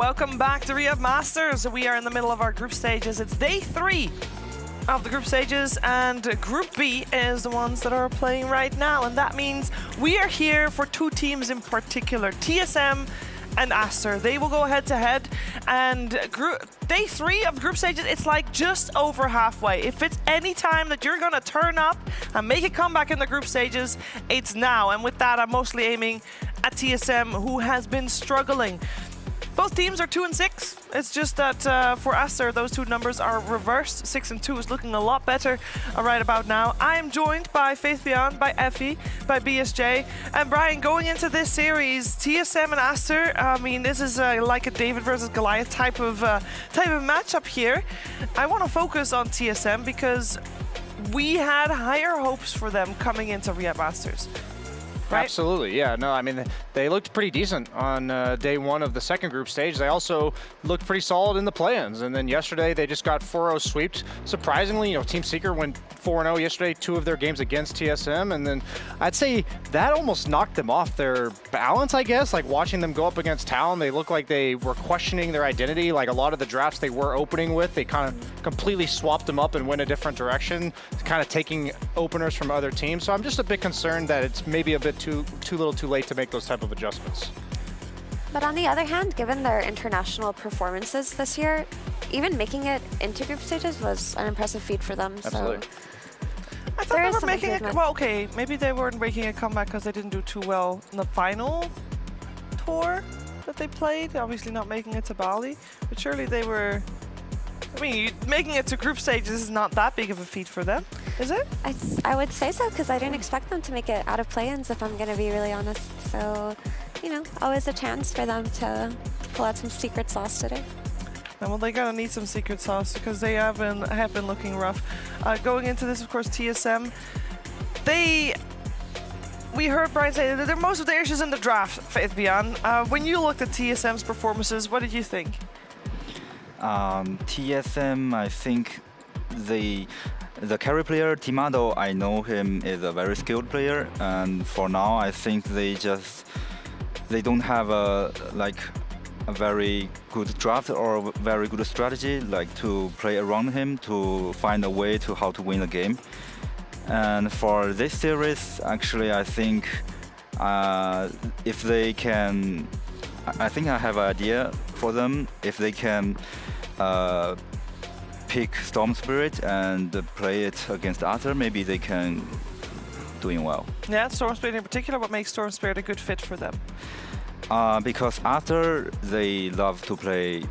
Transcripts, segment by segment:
welcome back to Riyadh Masters. We are in the middle of our group stages. It's day 3 of the group stages, and Group B is the ones that are playing right now, and that means we are here for 2 teams in particular, TSM and Aster. They will go head-to-head, and day 3 of the group stages, it's like just over halfway. If it's any time that you're going to turn up and make a comeback in the group stages, it's now. And with that, I'm mostly aiming at TSM, who has been struggling. Both teams are 2 and 6. It's just that for Aster, those 2 numbers are reversed. 6 and 2 is looking a lot better right about now. I am joined by Faith Beyond, by Effie, by BSJ, and Brian. Going into this series, TSM and Aster. I mean, this is like a David versus Goliath type of matchup here. I want to focus on TSM because we had higher hopes for them coming into Riyadh Masters. Right? Absolutely, yeah. No, I mean, they looked pretty decent on day 1 of the second group stage. They also looked pretty solid in the play-ins. And then yesterday, they just got 4-0 swept. Surprisingly, Team Seeker went 4-0 yesterday, 2 of their games against TSM. And then I'd say that almost knocked them off their balance, I guess. Like watching them go up against Talon, they looked like they were questioning their identity. Like a lot of the drafts they were opening with, they kind of completely swapped them up and went a different direction, kind of taking openers from other teams. So I'm just a bit concerned that it's maybe a bit too little too late to make those type of adjustments. But on the other hand, given their international performances this year, even making it into group stages was an impressive feat for them. Absolutely. So I thought they were making it. Well, okay, maybe they weren't making a comeback because they didn't do too well in the final tour that they played. Obviously not making it to Bali, but surely they were. I mean, making it to group stages is not that big of a feat for them, is it? I would say so, because I didn't expect them to make it out of play-ins, if I'm going to be really honest. So, always a chance for them to pull out some secret sauce today. Well, they're going to need some secret sauce because they have been looking rough. Going into this, of course, TSM, we heard Brian say that most of their issues in the draft, Faith Beyond. When you looked at TSM's performances, what did you think? TSM, I think the carry player, Timado, I know him is a very skilled player, and for now I think they don't have a very good draft or very good strategy to play around him to find a way to how to win the game. And for this series, actually, I think if they can, I think I have an idea for them. If they can pick Storm Spirit and play it against Aster, maybe they can doing well. Yeah, Storm Spirit in particular. What makes Storm Spirit a good fit for them? Because Aster, they love to play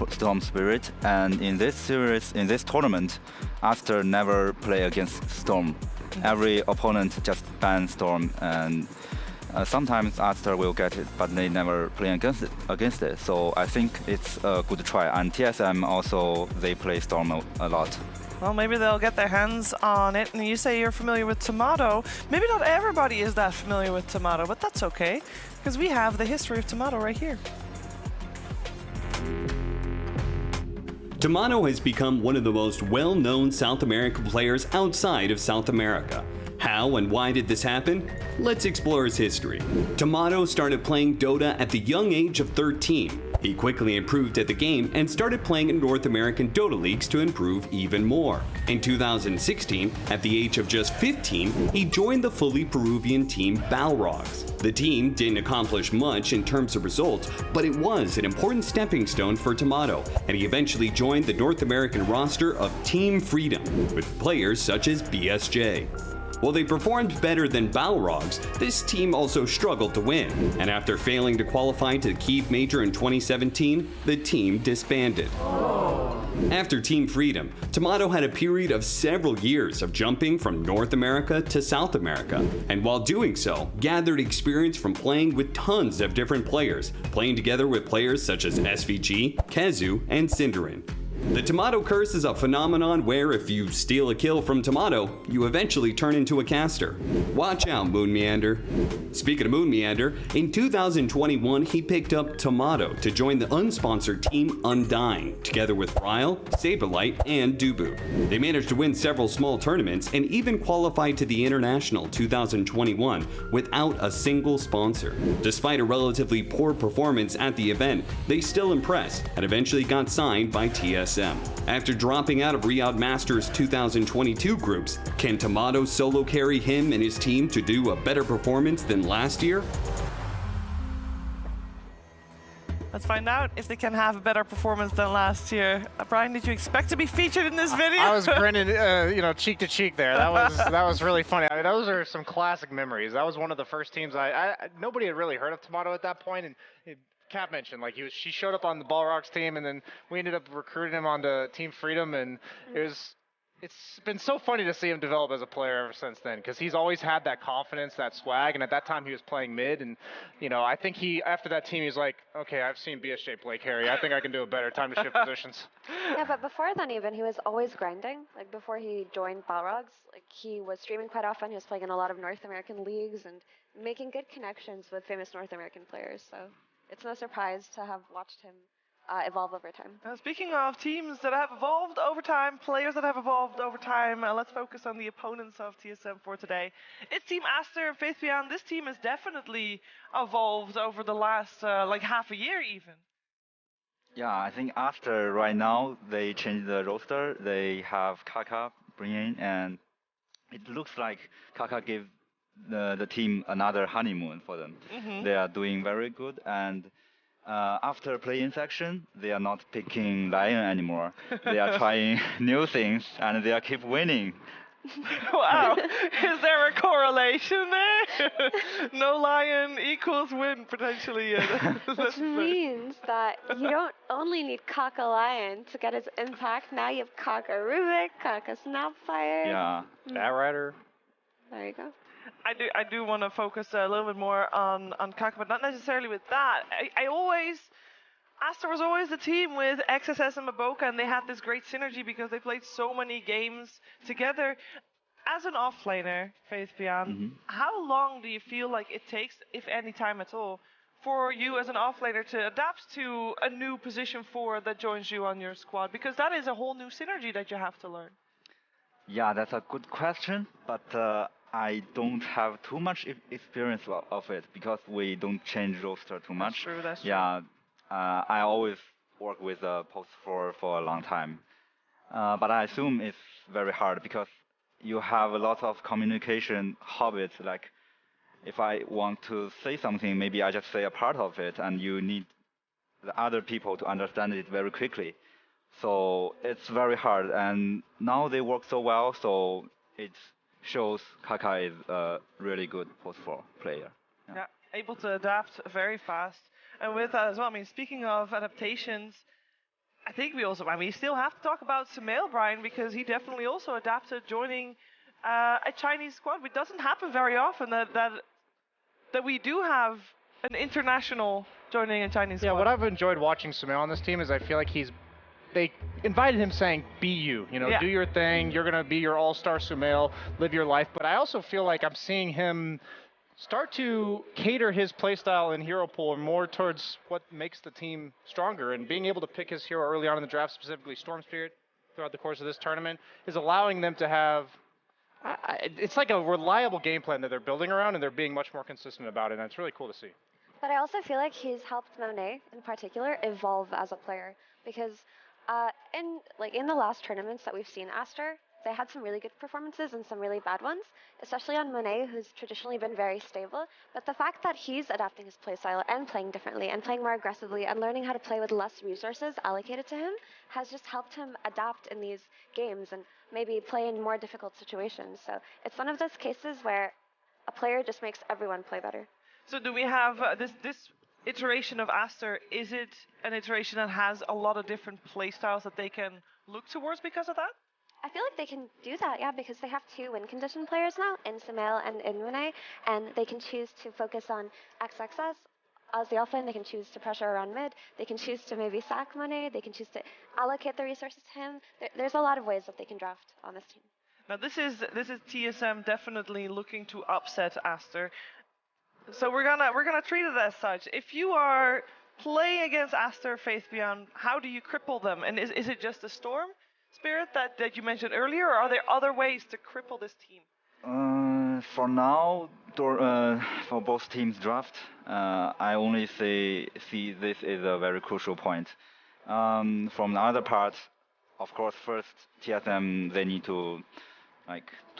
Storm Spirit, and in this series, in this tournament, Aster never play against Storm. Every opponent just ban Storm, and sometimes Aster will get it, but they never play against it. So I think it's a good try. And TSM also, they play Storm a lot. Well, maybe they'll get their hands on it. And you say you're familiar with Tomato. Maybe not everybody is that familiar with Tomato, but that's okay, because we have the history of Tomato right here. Tomato has become one of the most well-known South American players outside of South America. How and why did this happen? Let's explore his history. Tomato started playing Dota at the young age of 13. He quickly improved at the game and started playing in North American Dota leagues to improve even more. In 2016, at the age of just 15, he joined the fully Peruvian team Balrogs. The team didn't accomplish much in terms of results, but it was an important stepping stone for Tomato, and he eventually joined the North American roster of Team Freedom, with players such as BSJ. While they performed better than Balrogs, this team also struggled to win, and after failing to qualify to the Kyiv Major in 2017, the team disbanded. After Team Freedom, Tomato had a period of several years of jumping from North America to South America, and while doing so, gathered experience from playing with tons of different players, playing together with players such as SVG, Kezu, and Cinderin. The Tomato curse is a phenomenon where if you steal a kill from Tomato, you eventually turn into a caster. Watch out, Moon Meander. Speaking of Moon Meander, in 2021 he picked up Tomato to join the unsponsored team Undying, together with Ryle, Saberlight, and Dubu. They managed to win several small tournaments and even qualified to the International 2021 without a single sponsor. Despite a relatively poor performance at the event, they still impressed and eventually got signed by TSM. After dropping out of Riyadh Masters 2022 groups, can Tomato solo carry him and his team to do a better performance than last year? Let's find out if they can have a better performance than last year. Brian, did you expect to be featured in this video? I was grinning, cheek to cheek there. That was really funny. I mean, those are some classic memories. That was one of the first teams nobody had really heard of Tomato at that point, and Kat mentioned she showed up on the Balrogs team, and then we ended up recruiting him onto Team Freedom, and it's been so funny to see him develop as a player ever since then, because he's always had that confidence, that swag, and at that time he was playing mid, and I think after that team he's like, okay, I've seen BSJ play carry, I think I can do it better, time to shift positions. Yeah, but before then even, he was always grinding. Like before he joined Balrogs, he was streaming quite often, he was playing in a lot of North American leagues and making good connections with famous North American players, so it's no surprise to have watched him evolve over time. Speaking of teams that have evolved over time, players that have evolved over time, let's focus on the opponents of TSM for today. It's Team Aster and Faith Beyond. This team has definitely evolved over the last half a year even. Yeah, I think Aster right now, they changed the roster. They have Kaka bring in, and it looks like Kaka gave the team another honeymoon for them. Mm-hmm. They are doing very good, and after play-in section, they are not picking Lion anymore. They are trying new things, and they are keep winning. Wow, is there a correlation there? No Lion equals win, potentially. Which means that you don't only need Kaka Lion to get his impact, now you have Kaka Rubik, Kaka Snapfire. Yeah. Batrider. There you go. I do want to focus a little bit more on Kaka, but not necessarily with that. Aster was always the team with XSS and Maboka, and they had this great synergy because they played so many games together. As an offlaner, Faith Beyond, how long do you feel like it takes, if any time at all, for you as an offlaner to adapt to a new position 4 that joins you on your squad? Because that is a whole new synergy that you have to learn. Yeah, that's a good question, but I don't have too much experience of it because we don't change roster too much. That's true. Yeah, I always work with post for a long time, but I assume it's very hard because you have a lot of communication habits. Like, if I want to say something, maybe I just say a part of it, and you need the other people to understand it very quickly. So it's very hard, and now they work so well, so it shows Kaka is a really good post-4 player. Yeah, able to adapt very fast. And with that as well, I mean, speaking of adaptations, I think we still have to talk about Sumail, Brian, because he definitely also adapted joining a Chinese squad. It doesn't happen very often that we do have an international joining a Chinese squad. Yeah, what I've enjoyed watching Sumail on this team is I feel like they invited him saying, be you, do your thing, you're going to be your all-star Sumail, live your life. But I also feel like I'm seeing him start to cater his playstyle in hero pool more towards what makes the team stronger, and being able to pick his hero early on in the draft, specifically Storm Spirit, throughout the course of this tournament, is allowing them to have, it's like a reliable game plan that they're building around, and they're being much more consistent about it, and it's really cool to see. But I also feel like he's helped Monet in particular evolve as a player, because in the last tournaments that we've seen Aster, they had some really good performances and some really bad ones, especially on Monet, who's traditionally been very stable. But the fact that he's adapting his playstyle and playing differently and playing more aggressively and learning how to play with less resources allocated to him has just helped him adapt in these games and maybe play in more difficult situations. So it's one of those cases where a player just makes everyone play better. So do we have this iteration of Aster, is it an iteration that has a lot of different playstyles that they can look towards because of that? I feel like they can do that, yeah, because they have 2 win condition players now, in Sumail and in Monet, and they can choose to focus on XXS as the offlane, they can choose to pressure around mid, they can choose to maybe sack Monet, they can choose to allocate the resources to him. There's a lot of ways that they can draft on this team. Now this is TSM definitely looking to upset Aster. So we're gonna treat it as such. If you are playing against Aster Faith Beyond, how do you cripple them? And is it just the Storm Spirit that you mentioned earlier, or are there other ways to cripple this team? For now, for both teams' draft, I only see this is a very crucial point. From the other part, of course, first TSM they need to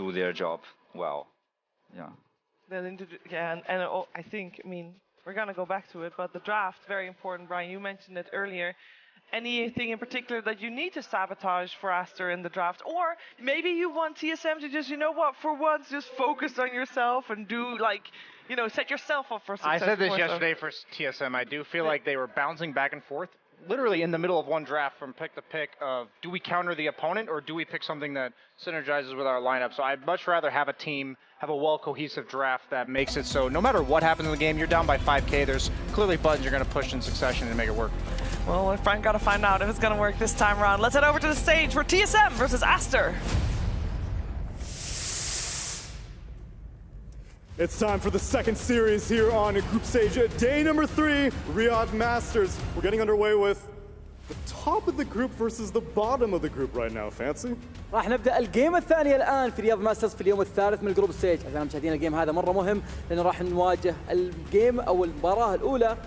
do their job well. Yeah. I think, we're gonna go back to it, but the draft, very important. Brian, you mentioned it earlier. Anything in particular that you need to sabotage for Aster in the draft? Or maybe you want TSM to just, for once, just focus on yourself and do, set yourself up for success. I said this yesterday for TSM. I do feel like they were bouncing back and forth, literally in the middle of one draft from pick to pick of, do we counter the opponent or do we pick something that synergizes with our lineup? So I'd much rather have a team have a well-cohesive draft that makes it so no matter what happens in the game, you're down by 5K, there's clearly buttons you're going to push in succession and make it work. Well, Frank got to find out if it's going to work this time around. Let's head over to the stage for TSM versus Aster. It's time for the second series here on group stage, day number 3, Riyadh Masters. We're getting underway with the top of the group versus the bottom of the group right now. Fancy? راح نبدا الجيم الثانيه الان في رياض ماسترز في اليوم الثالث من الجروب ستيج. اعزائنا المشاهدين الجيم هذا مره مهم لانه راح نواجه الجيم او المباراه الاولى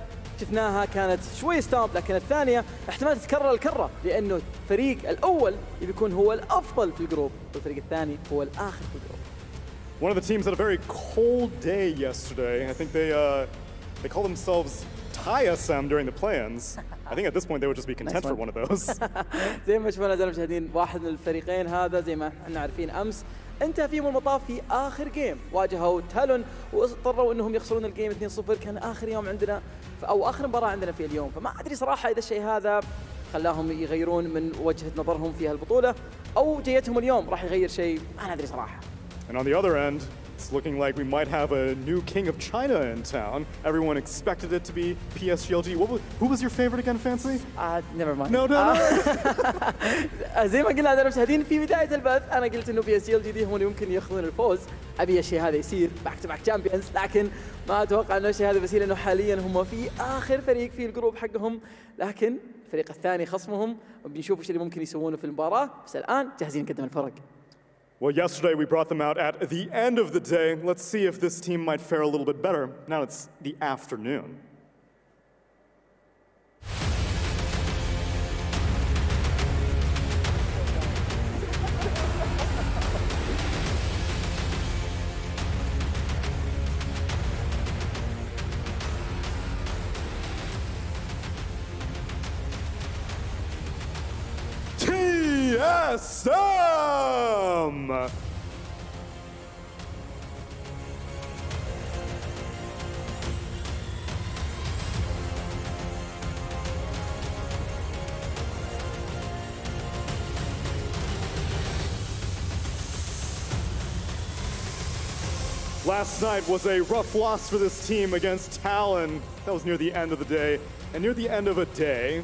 شفناها كانت شوي ستامب، لكن الثانيه احتمال تتكرر الكره لانه الفريق الاول يكون هو الافضل في الجروب والفريق الثاني هو الاخر في الجروب. One of the teams had a very cold day yesterday. I think they call themselves TSM during the play-ins. I think at this point they would just be content for one of those. زي ما شفنا اعزائنا المشاهدين واحد من الفريقين هذا زي ما احنا عارفين امس انتهى فيهم المطاف في اخر جيم، واجهوا تالون واضطروا انهم يخسرون الجيم 2-0. كان اخر يوم عندنا او اخر مباراه عندنا في اليوم، فما ادري صراحه اذا الشيء هذا خلاهم يغيرون من وجهه نظرهم في هالبطوله او جيتهم اليوم راح يغير شيء، ما ندري صراحه. And on the other end, it's looking like we might have a new king of China in town. Everyone expected it to be PSGLG. Who was your favorite again, Fancy? Never mind. No. زي ما قلنا اعزائنا المشاهدين في بدايه البث انا قلت انه PSG دي هم اللي ممكن ياخذون الفوز. ابي الشيء هذا يصير باك تو باك تشامبيونز، لكن ما اتوقع انه الشيء هذا بيصير لانه حاليا هم في اخر فريق في الجروب حقهم، لكن الفريق الثاني خصمهم وبنشوف ايش اللي ممكن يسوونه في المباراه، بس الان جاهزين نقدم الفرق. Well, yesterday we brought them out at the end of the day. Let's see if this team might fare a little bit better. Now it's the afternoon. TSM! Last night was a rough loss for this team against Talon. That was near the end of the day. And near the end of a day,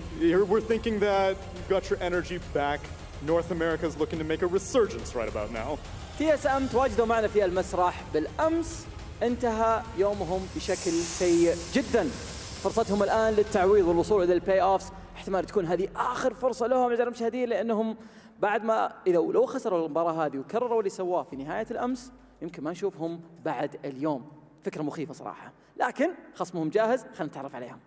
we're thinking that you've got your energy back. North America is looking to make a resurgence right about now. TSM تواجدوا معنا في المسرح بالأمس، انتهى يومهم بشكل سيء جدا. فرصتهم الآن للتعويض والوصول إلى البلاي أوفز، احتمال تكون هذه آخر فرصة لهم أعزائنا المشاهدين، لأنهم بعد ما لو خسروا المباراة هذه وكرروا اللي سواه في نهاية الأمس يمكن ما نشوفهم بعد اليوم. فكرة مخيفة صراحة، لكن خصمهم جاهز، خلينا نتعرف عليهم.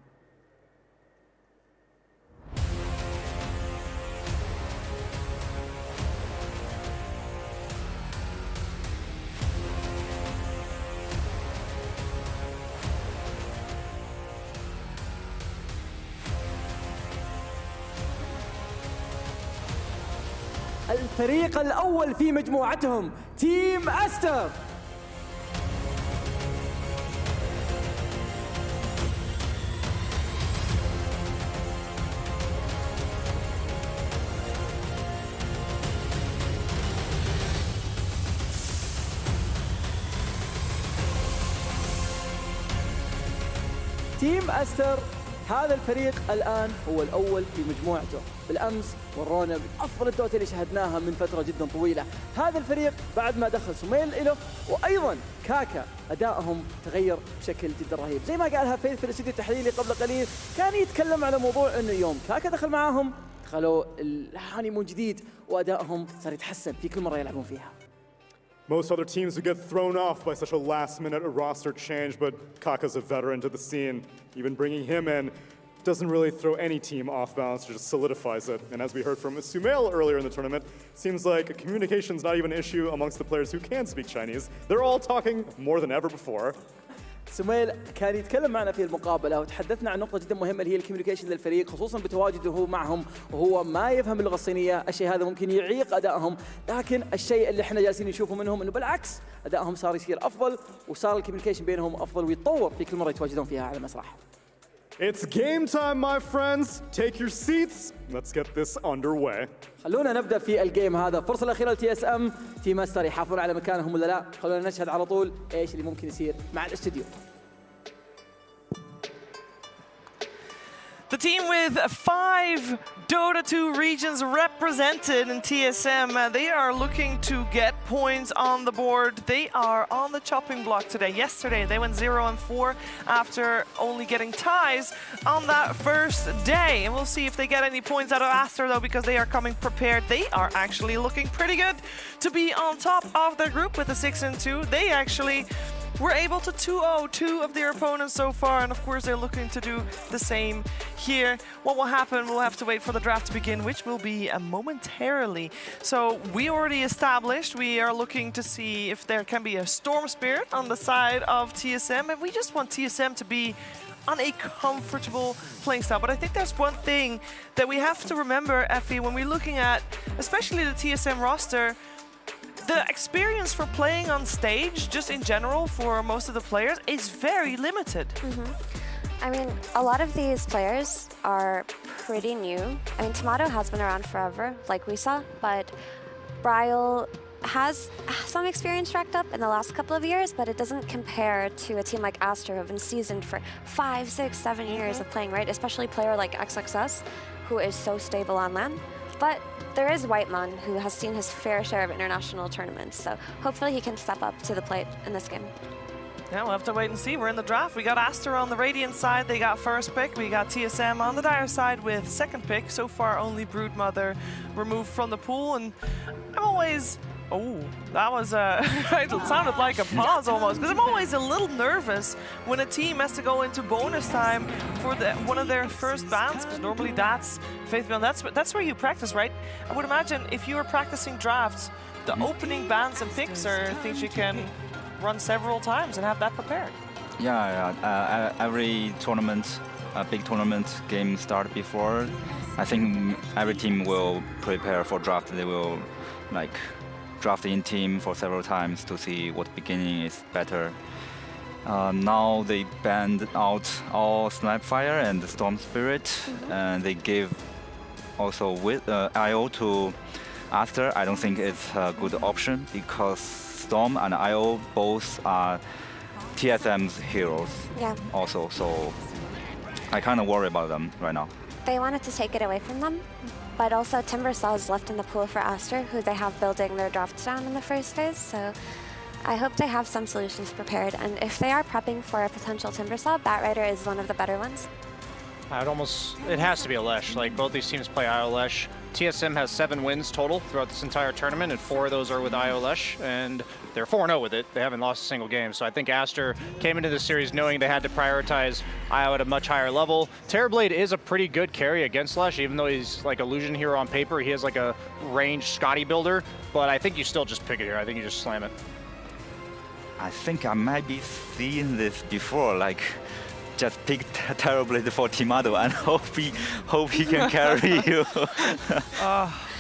الفريق الأول في مجموعتهم تيم أستر. تيم أستر هذا الفريق الآن هو الأول في مجموعته. بالأمس ورونا من أفضل الدوتا اللي شاهدناها من فترة جدا طويلة. هذا الفريق بعد ما دخل سميل له وأيضا كاكا أدائهم تغير بشكل جدا رهيب. زي ما قالها فيث في الاستوديو التحليلي قبل قليل، كان يتكلم على موضوع أنه يوم كاكا دخل معاهم دخلوا الهاني من جديد وأدائهم صار يتحسن في كل مرة يلعبون فيها. Most other teams would get thrown off by such a last-minute roster change, but Kaka's a veteran to the scene. Even bringing him in doesn't really throw any team off balance, it just solidifies it. And as we heard from Sumail earlier in the tournament, seems like communication's not even an issue amongst the players who can speak Chinese. They're all talking more than ever before. سميل كان يتكلم معنا في المقابلة وتحدثنا عن نقطة جدا مهمة اللي هي الكوميونيكيشن للفريق، خصوصا بتواجده هو معهم وهو ما يفهم اللغة الصينية. الشيء هذا ممكن يعيق أدائهم، لكن الشيء اللي احنا جالسين نشوفه منهم انه بالعكس أدائهم صار يصير أفضل وصار الكوميونيكيشن بينهم أفضل ويتطور في كل مرة يتواجدون فيها على المسرح. It's game time, my friends. Take your seats. Let's get this underway. خلونا نبدأ في الجيم هذا. فرصة الأخيرة لتي اس ام، تيم أستر يحافظون على مكانهم ولا لا؟ خلونا نشهد على طول ايش اللي ممكن يصير مع الاستوديو. The team with 5 Dota 2 regions represented in TSM, they are looking to get points on the board. They are on the chopping block today. Yesterday, they went 0-4 after only getting ties on that first day. And we'll see if they get any points out of Aster, though, because they are coming prepared. They are actually looking pretty good to be on top of their group with a 6-2. They actually were able to 2-0 2 of their opponents so far, and of course they're looking to do the same here. What will happen, we'll have to wait for the draft to begin, which will be momentarily. So we already established, we are looking to see if there can be a Storm Spirit on the side of TSM, and we just want TSM to be on a comfortable playing style. But I think there's one thing that we have to remember, Effie, when we're looking at especially the TSM roster. The experience for playing on stage, just in general, for most of the players, is very limited. I mean, a lot of these players are pretty new. I mean, Tomato has been around forever, like we saw, but Bryle has some experience racked up in the last couple of years, but it doesn't compare to a team like Aster, who've been seasoned for 5, 6, 7 years of playing, right? Especially a player like XXS, who is so stable on LAN. But there is Whiteman, who has seen his fair share of international tournaments, so hopefully he can step up to the plate in this game. Yeah, we'll have to wait and see. We're in the draft. We got Aster on the Radiant side. They got first pick. We got TSM on the Dire side with second pick. So far, only Broodmother removed from the pool. And I'm always... Oh, that was it sounded like a pause almost, because I'm always a little nervous when a team has to go into bonus time for one of their first bans, because normally that's Faithbeyond. That's where you practice, right? I would imagine if you were practicing drafts, the opening bans and picks are things you can run several times and have that prepared. Yeah. Every tournament, a big tournament game start before. I think every team will prepare for draft. They will like draft in team for several times to see what beginning is better. Now they banned out all Snapfire and the Storm Spirit, and they gave also with IO to Aster. I don't think it's a good option because Storm and IO both are TSM's heroes. Yeah. Also, so I kind of worry about them right now. They wanted to take it away from them, but also Timbersaw is left in the pool for Aster, who they have building their drafts down in the first phase, so I hope they have some solutions prepared. And if they are prepping for a potential Timbersaw, Batrider is one of the better ones. It has to be a Lesh. Like, both these teams play IO Lesh. TSM has 7 wins total throughout this entire tournament, and 4 of those are with IO Lesh, and they're 4-0 with it. They haven't lost a single game. So I think Aster came into this series knowing they had to prioritize IO at a much higher level. Terrorblade is a pretty good carry against Lesh, even though he's like Illusion Hero on paper. He has like a ranged Scotty builder, but I think you still just pick it here. I think you just slam it. I think I might be seeing this before, like just pick Terrorblade for Timado and hope he can carry you.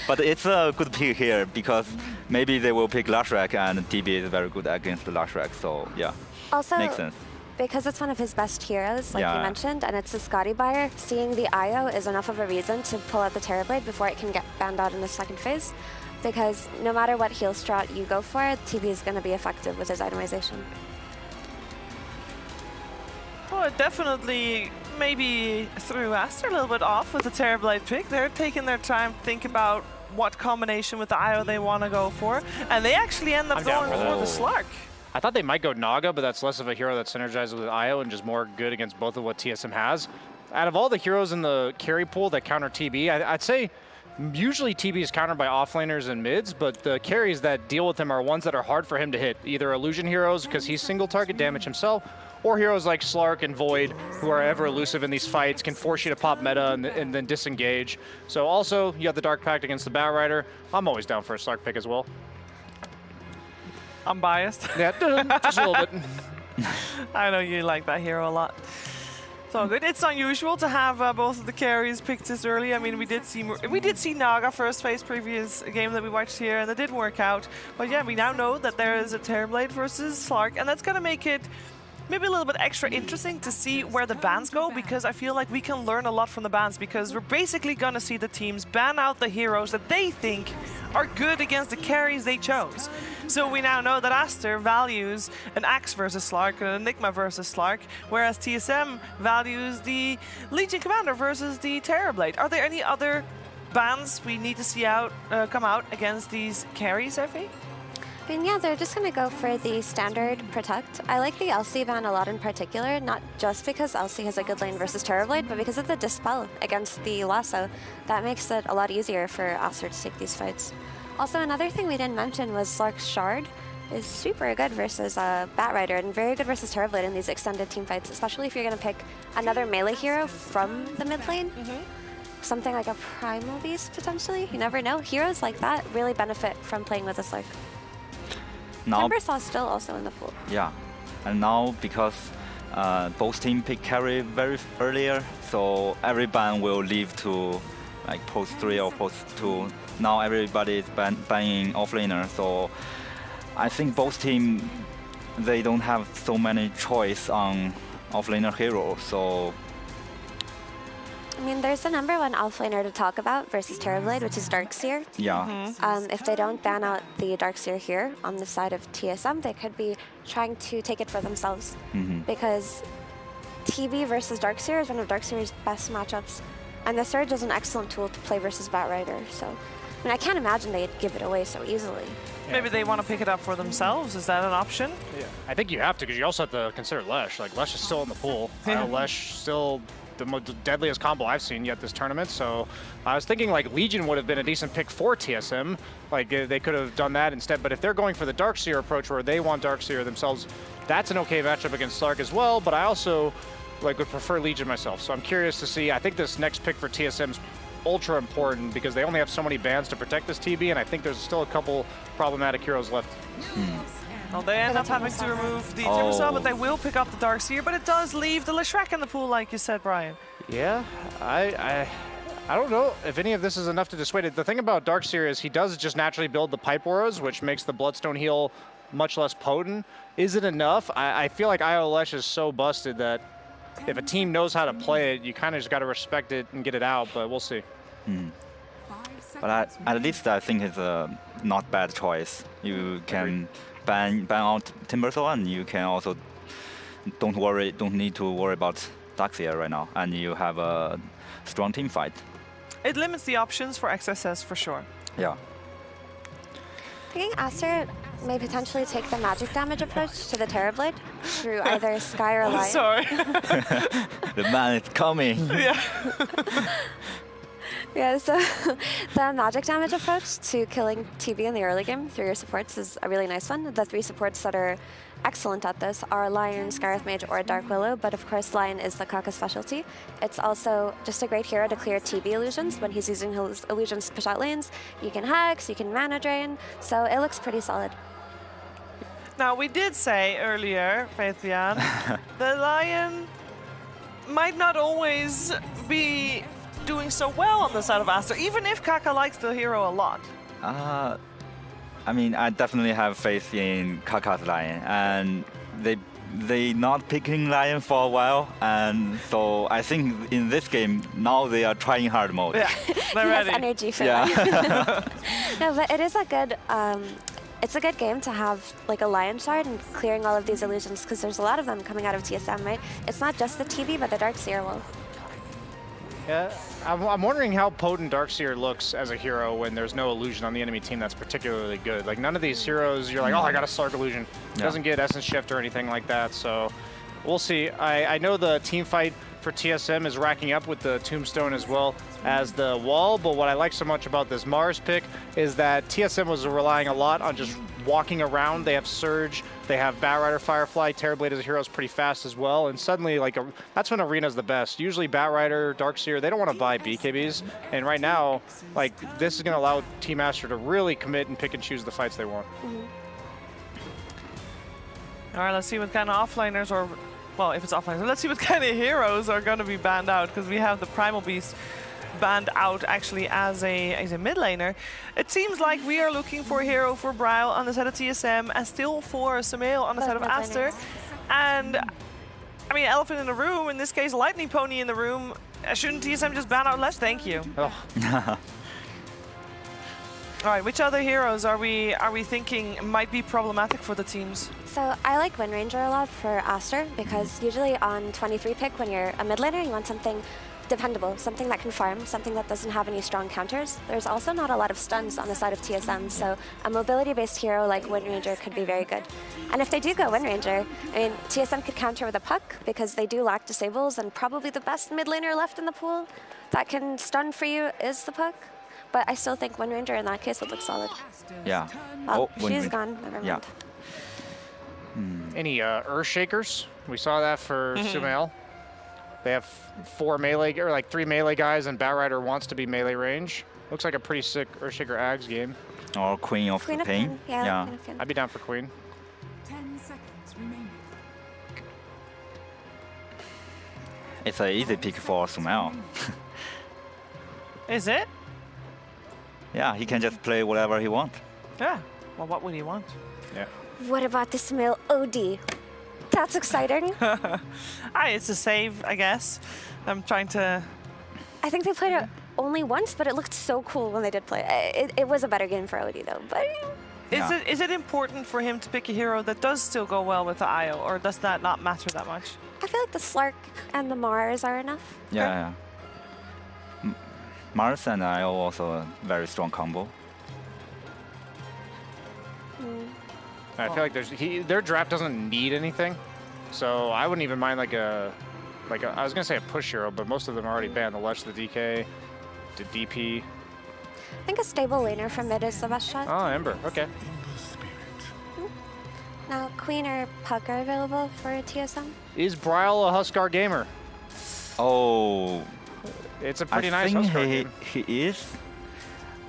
But it's a good pick here because maybe they will pick Lashrak, and TB is very good against Lashrak, so yeah, also, makes sense. Because it's one of his best heroes, like you mentioned, and it's a Scotty buyer, seeing the IO is enough of a reason to pull out the Terrorblade before it can get banned out in the second phase. Because no matter what heal strat you go for, TB is going to be effective with his itemization. So it definitely maybe threw Aster a little bit off with the Terrorblade pick. They're taking their time to think about what combination with the IO they want to go for, and they actually end up going for the Slark. I thought they might go Naga, but that's less of a hero that synergizes with IO and just more good against both of what TSM has. Out of all the heroes in the carry pool that counter TB, I'd say usually TB is countered by offlaners and mids, but the carries that deal with him are ones that are hard for him to hit. Either illusion heroes, because he's single target damage himself, or heroes like Slark and Void, who are ever elusive in these fights, can force you to pop meta and then disengage. So also, you have the Dark Pact against the Batrider. I'm always down for a Slark pick as well. I'm biased. Yeah, just a little bit. I know you like that hero a lot. So good. It's unusual to have both of the carries picked this early. I mean, we did see Naga first phase previous game that we watched here, and it did work out. But yeah, we now know that there is a Terrorblade versus Slark, and that's gonna make it maybe a little bit extra interesting to see where the bans go, because I feel like we can learn a lot from the bans, because we're basically gonna see the teams ban out the heroes that they think are good against the carries they chose. So we now know that Aster values an Axe versus Slark, an Enigma versus Slark, whereas TSM values the Legion Commander versus the Terrorblade. Are there any other bans we need to see come out against these carries, Effie? I mean, yeah, they're just going to go for the standard Protect. I like the Elsie ban a lot in particular, not just because Elsie has a good lane versus Terrorblade, but because of the Dispel against the Lasso. That makes it a lot easier for Aster to take these fights. Also, another thing we didn't mention was Slark's Shard is super good versus Batrider and very good versus Terrorblade in these extended team fights, especially if you're going to pick another melee hero from the mid lane. Something like a Primal Beast, potentially. You never know. Heroes like that really benefit from playing with a Slark. Now, Timbersaw's still also in the pool. yeah, and now because both teams pick carry very earlier, so every ban will leave to like post 3 or post 2. Now everybody is banning offlaner, so I think both teams, they don't have so many choice on offlaner hero, so I mean, there's the #1 offlaner to talk about versus Terrorblade, which is Darkseer. yeah. If they don't ban out the Darkseer here on the side of TSM, they could be trying to take it for themselves. Because TB versus Darkseer is one of Darkseer's best matchups, and the Surge is an excellent tool to play versus Batrider. So, I mean, I can't imagine they'd give it away so easily. Maybe they want to pick it up for themselves. Is that an option? Yeah, I think you have to, because you also have to consider Lesh. Like, Lesh is still in the pool. Lesh still the most deadliest combo I've seen yet this tournament, so I was thinking like Legion would have been a decent pick for TSM. Like they could have done that instead, but if they're going for the Darkseer approach where they want Darkseer themselves, that's an okay matchup against Slark as well, but I also would prefer Legion myself, so I'm curious to see. I think this next pick for TSM's ultra important because they only have so many bans to protect this TB, and I think there's still a couple problematic heroes left. Well, they end up having to remove the Timbersaw, but they will pick up the Darkseer, but it does leave the Leshrac in the pool, like you said, Brian. Yeah, I don't know if any of this is enough to dissuade it. The thing about Darkseer is he does just naturally build the pipe auras, which makes the Bloodstone heal much less potent. Is it enough? I feel like IO Lesh is so busted that if a team knows how to play it, you kind of just got to respect it and get it out, but we'll see. But at least I think it's a not bad choice. You can ban out Timbersaw, and you can also don't need to worry about Darkseer right now, and you have a strong team fight. It limits the options for XSS for sure. Yeah. I think Aster may potentially take the magic damage approach to the Terrorblade through either Sky or Lion. Sorry. The man is coming. Yeah, so the magic damage approach to killing TB in the early game through your supports is a really nice one. The 3 supports that are excellent at this are Lion, Scarif Mage, or Dark Willow, but of course Lion is the Kaka specialty. It's also just a great hero to clear TB illusions when he's using his illusions to push out lanes. You can Hex, you can Mana Drain, so it looks pretty solid. Now, we did say earlier, Faithian, the Lion might not always be doing so well on the side of Aster, even if Kaka likes the hero a lot. I mean, I definitely have faith in Kaka's Lion, and they not picking Lion for a while, and so I think in this game now they are trying hard mode. Yeah, they're He has ready. energy for that. No, but it is a good it's a good game to have like a Lion Shard and clearing all of these illusions, because there's a lot of them coming out of TSM, right? It's not just the TV, but the Darkseer will. Yeah, I'm wondering how potent Darkseer looks as a hero when there's no illusion on the enemy team that's particularly good. Like, none of these heroes, you're like, oh, I got a Slark illusion. Doesn't get Essence Shift or anything like that, so we'll see. I know the team fight for TSM is racking up with the Tombstone as well as the wall, but what I like so much about this Mars pick is that TSM was relying a lot on just walking around. They have Surge, they have Batrider, Firefly, Terrorblade as a hero is pretty fast as well, and suddenly like that's when Arena's the best. Usually Batrider, Darkseer, they don't want to buy BKBs, and right now, like, this is going to allow Team Aster to really commit and pick and choose the fights they want. All right, let's see what kind of offliners, or, well, if it's offliners, let's see what kind of heroes are going to be banned out, because we have the Primal Beast banned out actually as a mid laner. It seems like we are looking for a hero for Bryle on the side of TSM and still for Sumail on the side of Aster. And I mean, elephant in the room, in this case, lightning pony in the room. Shouldn't TSM just ban out Lesh? Thank you. Oh. All right, which other heroes are we thinking might be problematic for the teams? So I like Wind Ranger a lot for Aster, because usually on 23 pick, when you're a mid laner, you want something dependable, something that can farm, something that doesn't have any strong counters. There's also not a lot of stuns on the side of TSM, so a mobility-based hero like Wind Ranger could be very good. And if they do go Wind Ranger, I mean, TSM could counter with a puck, because they do lack disables, and probably the best mid laner left in the pool that can stun for you is the puck. But I still think Wind Ranger in that case would look solid. Yeah. Oh, she's Wind gone. Never mind. Yeah. Any Earthshakers? We saw that for Sumail. They have 4 melee, or like 3 melee guys, and Batrider wants to be melee range. Looks like a pretty sick Earthshaker Ags game. Or Queen of Queen the of Pain. Pain. Yeah, Queen of Pain. I'd be down for Queen. 10 seconds remaining. It's an easy pick for Sumail. Is it? Yeah, he can just play whatever he wants. Yeah. Well, what would he want? Yeah. What about the Sumail OD? That's exciting. It's a save, I guess. I'm trying to... I think they played it only once, but it looked so cool when they did play it. It was a better game for OD though, but... Is it important for him to pick a hero that does still go well with the IO, or does that not matter that much? I feel like the Slark and the Mars are enough. Yeah, yeah. Mars and IO also a very strong combo. I feel like their draft doesn't need anything, so I wouldn't even mind like a I was gonna say a push hero, but most of them are already banned. The Lesh, the DK, the DP. I think a stable laner from mid is the best shot. Oh, Ember. Okay. Now, Queen or Puck are available for TSM. Is Bryle a Huskar gamer? Oh, It's a pretty I nice think Huskar game. he is.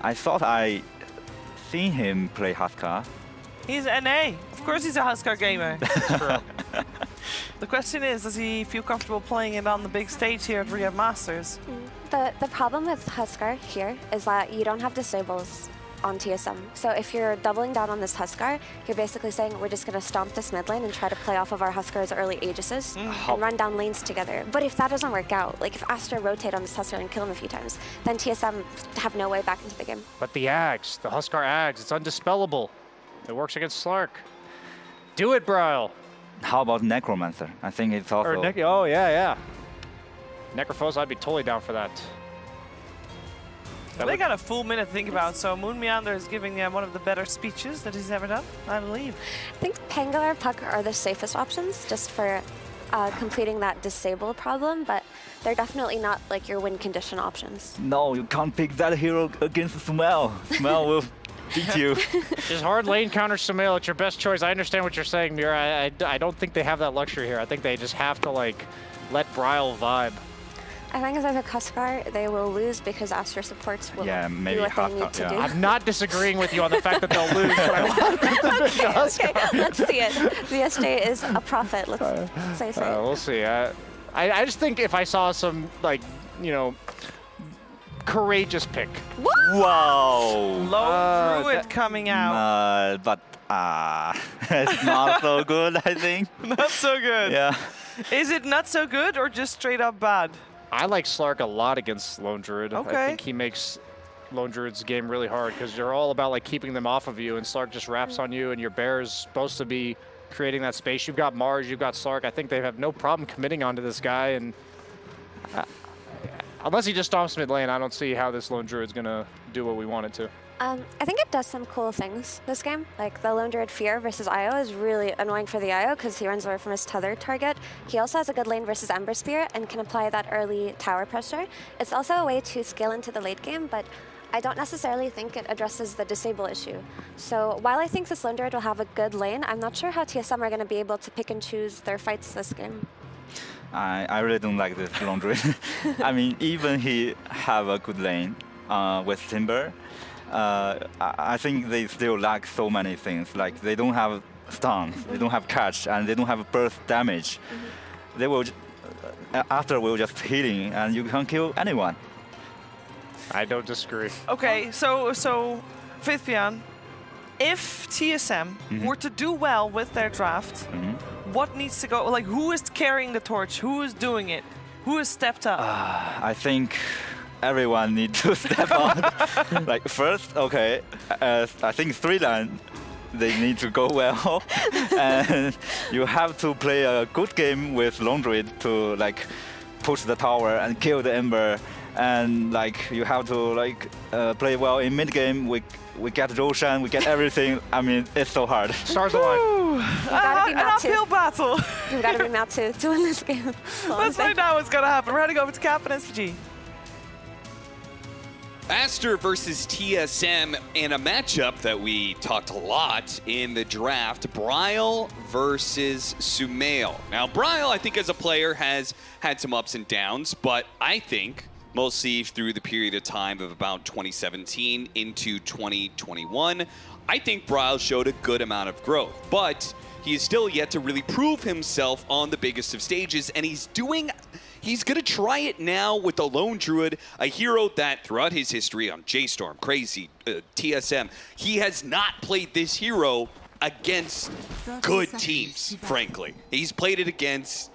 I thought I seen him play Huskar. He's NA. Of course he's a Huskar gamer. True. The question is, does he feel comfortable playing it on the big stage here at Riyadh Masters? The problem with Huskar here is that you don't have disables on TSM. So if you're doubling down on this Huskar, you're basically saying we're just going to stomp this mid lane and try to play off of our Huskar's early Aegises and run down lanes together. But if that doesn't work out, like if Aster rotate on this Huskar and kill him a few times, then TSM have no way back into the game. But the Ags, the Huskar Ags, it's undispellable. It works against Slark. Do it, Bryle. How about Necromancer? I think it's also... Oh, yeah. Necrophos, I'd be totally down for that. They got a full minute to think about, so Moon Meander is giving one of the better speeches that he's ever done, I believe. I think Pango or Puck are the safest options just for completing that disable problem, but they're definitely not like your win condition options. No, you can't pick that hero against Sumail. Sumail will beat you. Just hard lane counter Sumail, it's your best choice. I understand what you're saying, Mira. I don't think they have that luxury here. I think they just have to, like, let Bryle vibe. I think as a Huskar, they will lose because Aster supports will maybe do what they need Huskar, to do. I'm not disagreeing with you on the fact that they'll lose, but I want Okay, let's see it. VSJ is a prophet. Let's say so. we'll see. I just think if I saw some, like, you know, courageous pick. Wow. Lone Druid coming out. But it's not so good, I think. Not so good. Yeah. Is it not so good or just straight up bad? I like Slark a lot against Lone Druid. Okay. I think he makes Lone Druid's game really hard because they're all about like keeping them off of you, and Slark just wraps on you, and your bear is supposed to be creating that space. You've got Mars, you've got Slark. I think they have no problem committing onto this guy, and unless he just stomps mid lane, I don't see how this Lone Druid's gonna do what we want it to. I think it does some cool things this game. Like the Lone Druid Fear versus Io is really annoying for the Io because he runs away from his tethered target. He also has a good lane versus Ember Spirit and can apply that early tower pressure. It's also a way to scale into the late game, but I don't necessarily think it addresses the disable issue. So while I think this Lone Druid will have a good lane, I'm not sure how TSM are going to be able to pick and choose their fights this game. I really don't like this Lone Druid. I mean, even he have a good lane with Timber, I think they still lack so many things. Like they don't have stuns, they don't have catch, and they don't have burst damage. They will, Aster will just healing, and you can kill anyone. I don't disagree. Okay, so Faith Beyond, if TSM were to do well with their draft, what needs to go? Like, who is carrying the torch? Who is doing it? Who has stepped up? I think everyone needs to step up. Like first, okay, I think 3-line, they need to go well, and you have to play a good game with Lone Druid to like push the tower and kill the Ember, and like you have to like play well in mid game. We get Roshan, we get everything. I mean, it's so hard. Stars align. An uphill battle. You've got to be mad to win this game. Let's find out what's going to happen. We're heading over to Cap and SVG. Aster versus TSM in a matchup that we talked a lot in the draft, Bryle versus Sumail. Now, Bryle, I think as a player, has had some ups and downs, but I think mostly through the period of time of about 2017 into 2021, I think Bryle showed a good amount of growth, but he is still yet to really prove himself on the biggest of stages, and he's going to try it now with the Lone Druid, a hero that throughout his history on J-Storm, Crazy, TSM, he has not played this hero against good teams, frankly. He's played it against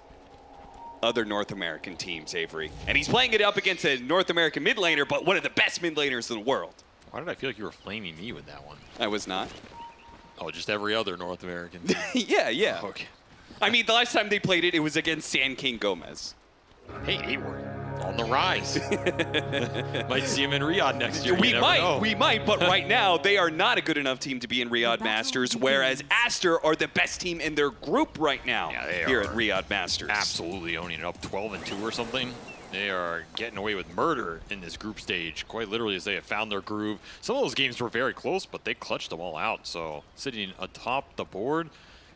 other North American teams, Avery. And he's playing it up against a North American mid laner, but one of the best mid laners in the world. Why did I feel like you were flaming me with that one? I was not. Oh, just every other North American team. Yeah. Okay. I mean, the last time they played it, it was against Sand King Gomez. Hey, we're on the rise. Might see him in Riyadh next year. We might, but right now they are not a good enough team to be in Riyadh Masters, whereas Aster are the best team in their group right now here at Riyadh Masters. Absolutely owning it up 12-2 or something. They are getting away with murder in this group stage, quite literally, as they have found their groove. Some of those games were very close, but they clutched them all out. So sitting atop the board,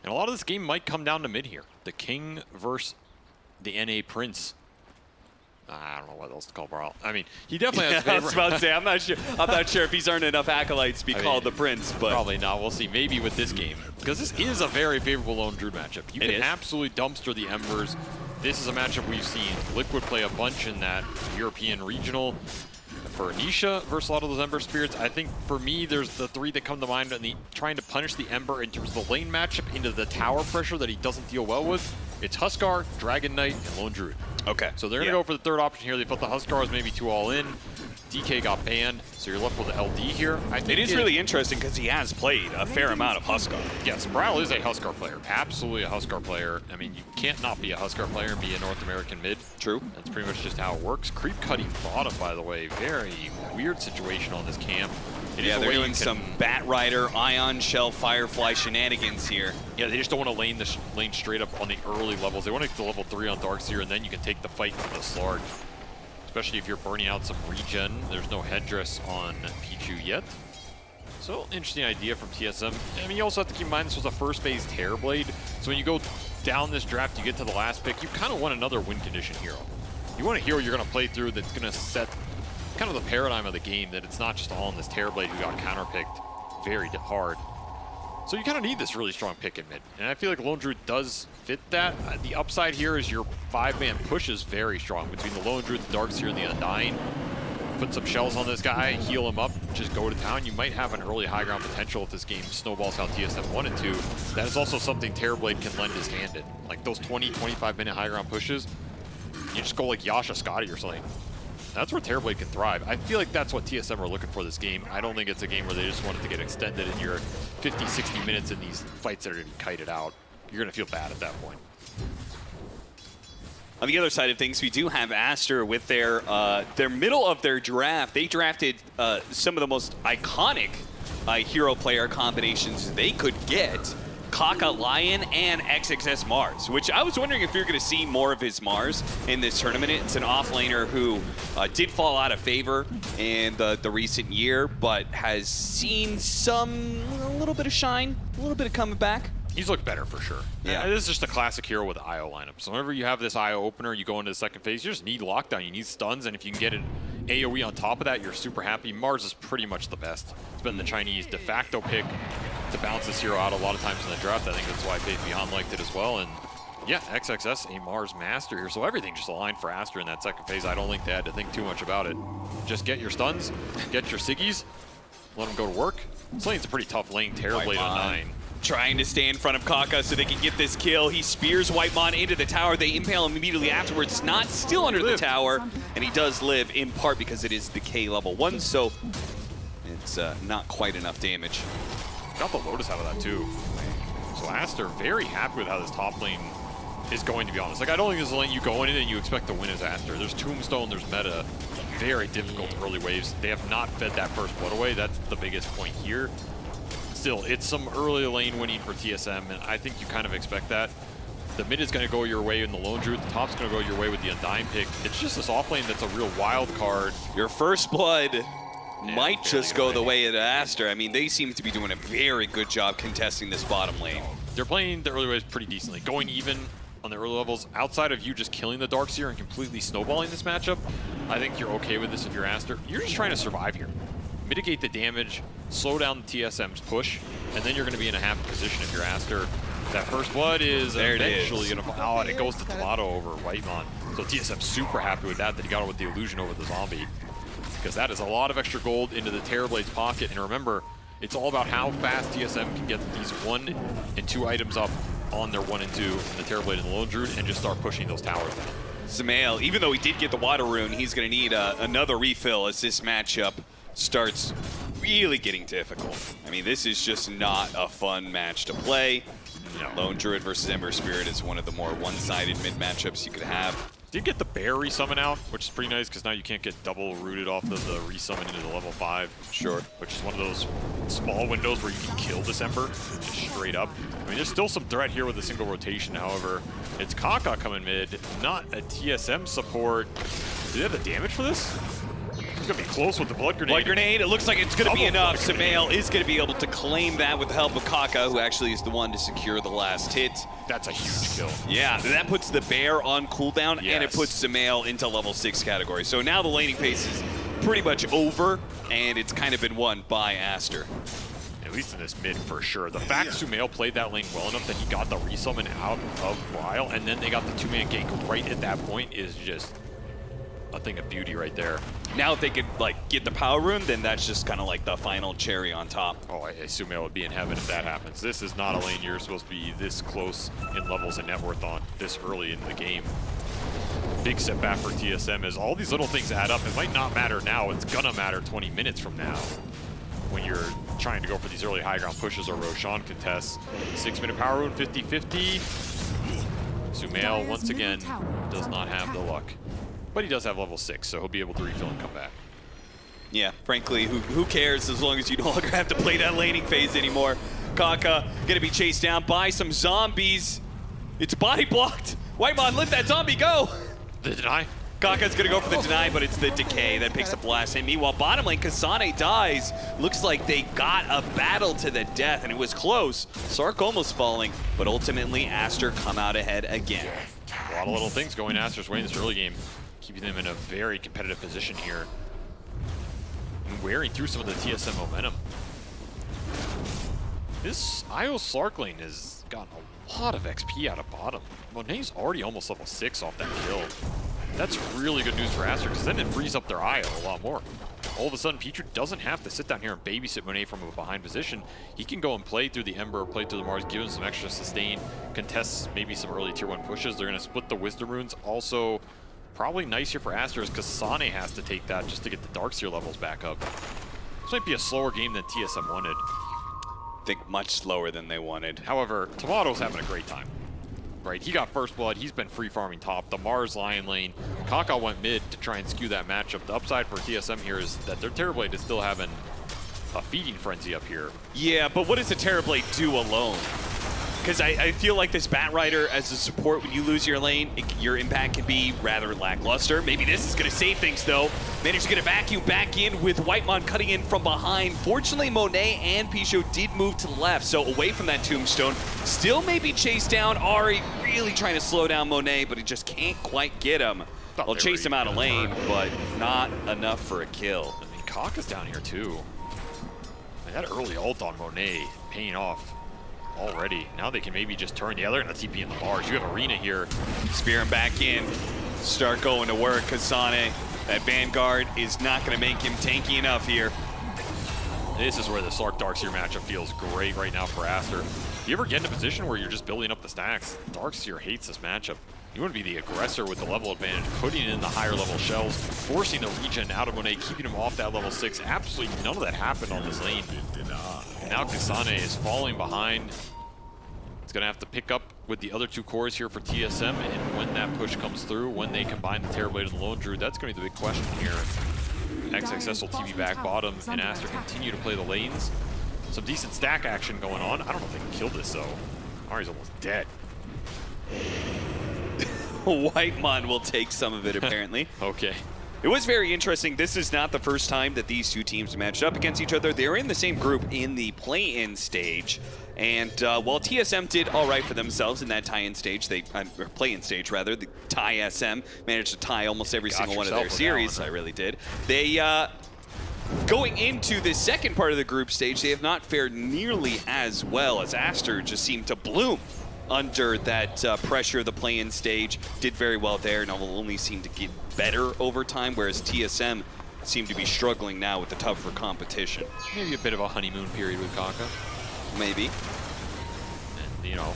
and a lot of this game might come down to mid here. The King versus the NA Prince. I don't know what else to call Brawl. I mean, he definitely has I was about to say, I'm not sure if he's earned enough accolades to be called the Prince, but probably not. We'll see. Maybe with this game, because this is a very favorable Lone Druid matchup. You can absolutely dumpster the Embers. This is a matchup we've seen Liquid play a bunch in that European regional. For Nisha versus a lot of those Ember Spirits, I think for me, there's the three that come to mind, and trying to punish the Ember in terms of the lane matchup into the tower pressure that he doesn't deal well with. It's Huskar, Dragon Knight, and Lone Druid. Okay. So they're going to go for the third option here. They felt the Huskar was maybe too all in. DK got banned, so you're left with the LD here. I think it is really interesting because he has played a fair amount of Huskar. Yes, Bryle is a Huskar player. Absolutely a Huskar player. I mean, you can't not be a Huskar player and be a North American mid. True. That's pretty much just how it works. Creep cutting bottom, by the way. Very weird situation on this camp. Yeah, they're doing some Bat Rider, Ion Shell, Firefly shenanigans here. Yeah, they just don't want to lane the lane straight up on the early levels. They want to get to level 3 on Darkseer, and then you can take the fight to the Slark. Especially if you're burning out some regen. There's no headdress on Pichu yet. So, interesting idea from TSM. I mean, you also have to keep in mind this was a first phase Terrorblade. So when you go down this draft, you get to the last pick, you kind of want another win condition hero. You want a hero you're going to play through that's going to set kind of the paradigm of the game, that it's not just all in this Terrorblade who got counterpicked very hard. So you kind of need this really strong pick in mid. And I feel like Lone Druid does fit that. The upside here is your 5-man push is very strong between the Lone Druid, the Darkseer, and the Undying. Put some shells on this guy, heal him up, just go to town. You might have an early high ground potential if this game snowballs how TSM wanted to. That is also something Terrorblade can lend his hand in. Like those 20, 25-minute high ground pushes, you just go like Yasha Scotty or something. That's where Terrorblade can thrive. I feel like that's what TSM are looking for this game. I don't think it's a game where they just want it to get extended in your 50, 60 minutes in these fights that are going to be kited out. You're going to feel bad at that point. On the other side of things, we do have Aster with their middle of their draft. They drafted some of the most iconic hero player combinations they could get. Kaka Lion and XXS Mars, which I was wondering if you're going to see more of his Mars in this tournament. It's an offlaner who did fall out of favor in the recent year, but has seen a little bit of shine, a little bit of coming back. He's looked better for sure. Yeah. This is just a classic hero with IO lineup. So whenever you have this IO opener, you go into the second phase, you just need lockdown, you need stuns, and if you can get an AoE on top of that, you're super happy. Mars is pretty much the best. It's been the Chinese de facto pick to bounce this hero out a lot of times in the draft. I think that's why Faith Beyond liked it as well. And yeah, XXS, a Mars master here. So everything just aligned for Aster in that second phase. I don't think they had to think too much about it. Just get your stuns, get your Siggies, let them go to work. This lane's a pretty tough lane. Terrorblade on 9. Trying to stay in front of Kaka so they can get this kill. He spears Whitemon into the tower. They impale him immediately afterwards. Not still under the tower, and he does live in part because it is decay level 1, so it's not quite enough damage. Got the Lotus out of that too. So Aster very happy with how this top lane is going, to be honest. Like, I don't think this is a lane you go in and you expect to win as Aster. There's Tombstone, there's meta. Very difficult early waves. They have not fed that first blood away. That's the biggest point here. Still, it's some early lane winning for TSM, and I think you kind of expect that. The mid is going to go your way in the Lone Druid. The top's going to go your way with the Undying pick. It's just this off lane that's a real wild card. Your first blood might just go the way of Aster. I mean, they seem to be doing a very good job contesting this bottom lane. They're playing the early waves pretty decently, going even on the early levels. Outside of you just killing the Darkseer and completely snowballing this matchup, I think you're okay with this if you're Aster. You're just trying to survive here. Mitigate the damage, slow down the TSM's push, and then you're going to be in a happy position if you're Aster. That first blood is eventually going to fall out, and it goes to Tomato over Whitemon. So TSM's super happy with that he got it with the illusion over the zombie, because that is a lot of extra gold into the Terrorblade's pocket. And remember, it's all about how fast TSM can get these 1 and 2 items up on their 1 and 2, the Terrorblade and the Lone Druid, and just start pushing those towers down. Sumail, even though he did get the water rune, he's going to need another refill as this matchup starts really getting difficult. I mean, this is just not a fun match to play. No. Lone Druid versus Ember Spirit is one of the more one-sided mid matchups you could have. Did get the bear resummon out, which is pretty nice because now you can't get double rooted off of the resummon into the level 5. Sure. Which is one of those small windows where you can kill this Ember just straight up. I mean, there's still some threat here with a single rotation. However, it's Kaka coming mid, not a TSM support. Do they have the damage for this? It's going to be close with the blood grenade. Blood grenade, it looks like it's going to be enough. Sumail is going to be able to claim that with the help of Kaka, who actually is the one to secure the last hit. That's a huge kill. Yeah, that puts the bear on cooldown, and it puts Sumail into level 6 category. So now the laning phase is pretty much over, and it's kind of been won by Aster. At least in this mid, for sure. The fact Sumail played that lane well enough that he got the resummon out of Ryle, and then they got the 2-man gank right at that point is just a thing of beauty right there. Now if they could like get the power rune, then that's just kind of like the final cherry on top. Oh, I assume it would be in heaven if that happens. This is not a lane you're supposed to be this close in levels and net worth on this early into the game. Big setback for TSM as all these little things add up. It might not matter now, it's gonna matter 20 minutes from now when you're trying to go for these early high ground pushes or Roshan contests. 6-minute power rune, 50-50. Sumail, once again, does not have the luck. But he does have level 6, so he'll be able to refill and come back. Yeah, frankly, who cares as long as you no longer have to play that laning phase anymore. Kaka gonna be chased down by some zombies. It's body blocked. Whitemon, let that zombie go. The deny? Kaka's gonna go for the deny, but it's the decay that picks up the last hit. Meanwhile, bottom lane, Kasane dies. Looks like they got a battle to the death, and it was close. Sark almost falling, but ultimately Aster come out ahead again. A lot of little things going Aster's way in this early game, keeping them in a very competitive position here. And wearing through some of the TSM momentum. This IO Slark lane has gotten a lot of XP out of bottom. Monet's already almost level 6 off that kill. That's really good news for Aster, because then it frees up their IO a lot more. All of a sudden, Pichu doesn't have to sit down here and babysit Monet from a behind position. He can go and play through the Ember, play through the Mars, give him some extra sustain, contest maybe some early tier 1 pushes. They're going to split the Wisdom runes. Also, Probably nice here for Aster because Sane has to take that just to get the Darkseer levels back up. This might be a slower game than TSM wanted. I think much slower than they wanted. However, Tomato's having a great time. Right, he got first blood, he's been free farming top. The Mars Lion lane, Kaka went mid to try and skew that matchup. The upside for TSM here is that their Terrorblade is still having a feeding frenzy up here. Yeah, but what does a Terrorblade do alone? Because I feel like this Batrider as a support, when you lose your lane, your impact can be rather lackluster. Maybe this is going to save things, though. Managed to get a vacuum back in with Whitemon cutting in from behind. Fortunately, Monet and Picho did move to the left, so away from that tombstone. Still maybe chased down. Ari really trying to slow down Monet, but he just can't quite get him. Well, chase him out of lane, but not enough for a kill. I mean, Kaka's down here, too. Man, that early ult on Monet paying off already. Now they can maybe just turn. Yeah, they're going to TP in the bars. You have Arena here. Spear him back in. Start going to work. Kasane, that Vanguard is not going to make him tanky enough here. This is where the Slark Darkseer matchup feels great right now for Aster. You ever get in a position where you're just building up the stacks? Darkseer hates this matchup. You want to be the aggressor with the level advantage, putting in the higher level shells, forcing the regen out of Monet, keeping him off that level 6. Absolutely none of that happened on this lane. And now Kasane is falling behind. He's going to have to pick up with the other 2 cores here for TSM, and when that push comes through, when they combine the Terrorblade and the Lone Druid, that's going to be the big question here. XXS will TV back bottom, and Aster continue to play the lanes. Some decent stack action going on. I don't know if they can kill this, though. Ari's almost dead. Whitemon will take some of it, apparently. Okay. It was very interesting. This is not the first time that these 2 teams matched up against each other. They're in the same group in the play-in stage. And while TSM did all right for themselves in that tie-in stage, or play-in stage rather, the tie SM managed to tie almost every single one of their series. I really did. They, going into the second part of the group stage, they have not fared nearly as well as Aster just seemed to bloom under that pressure of the play-in stage. Did very well there and will only seem to get better over time, whereas TSM seem to be struggling now with the tougher competition. Maybe a bit of a honeymoon period with Kaka. Maybe. And, you know,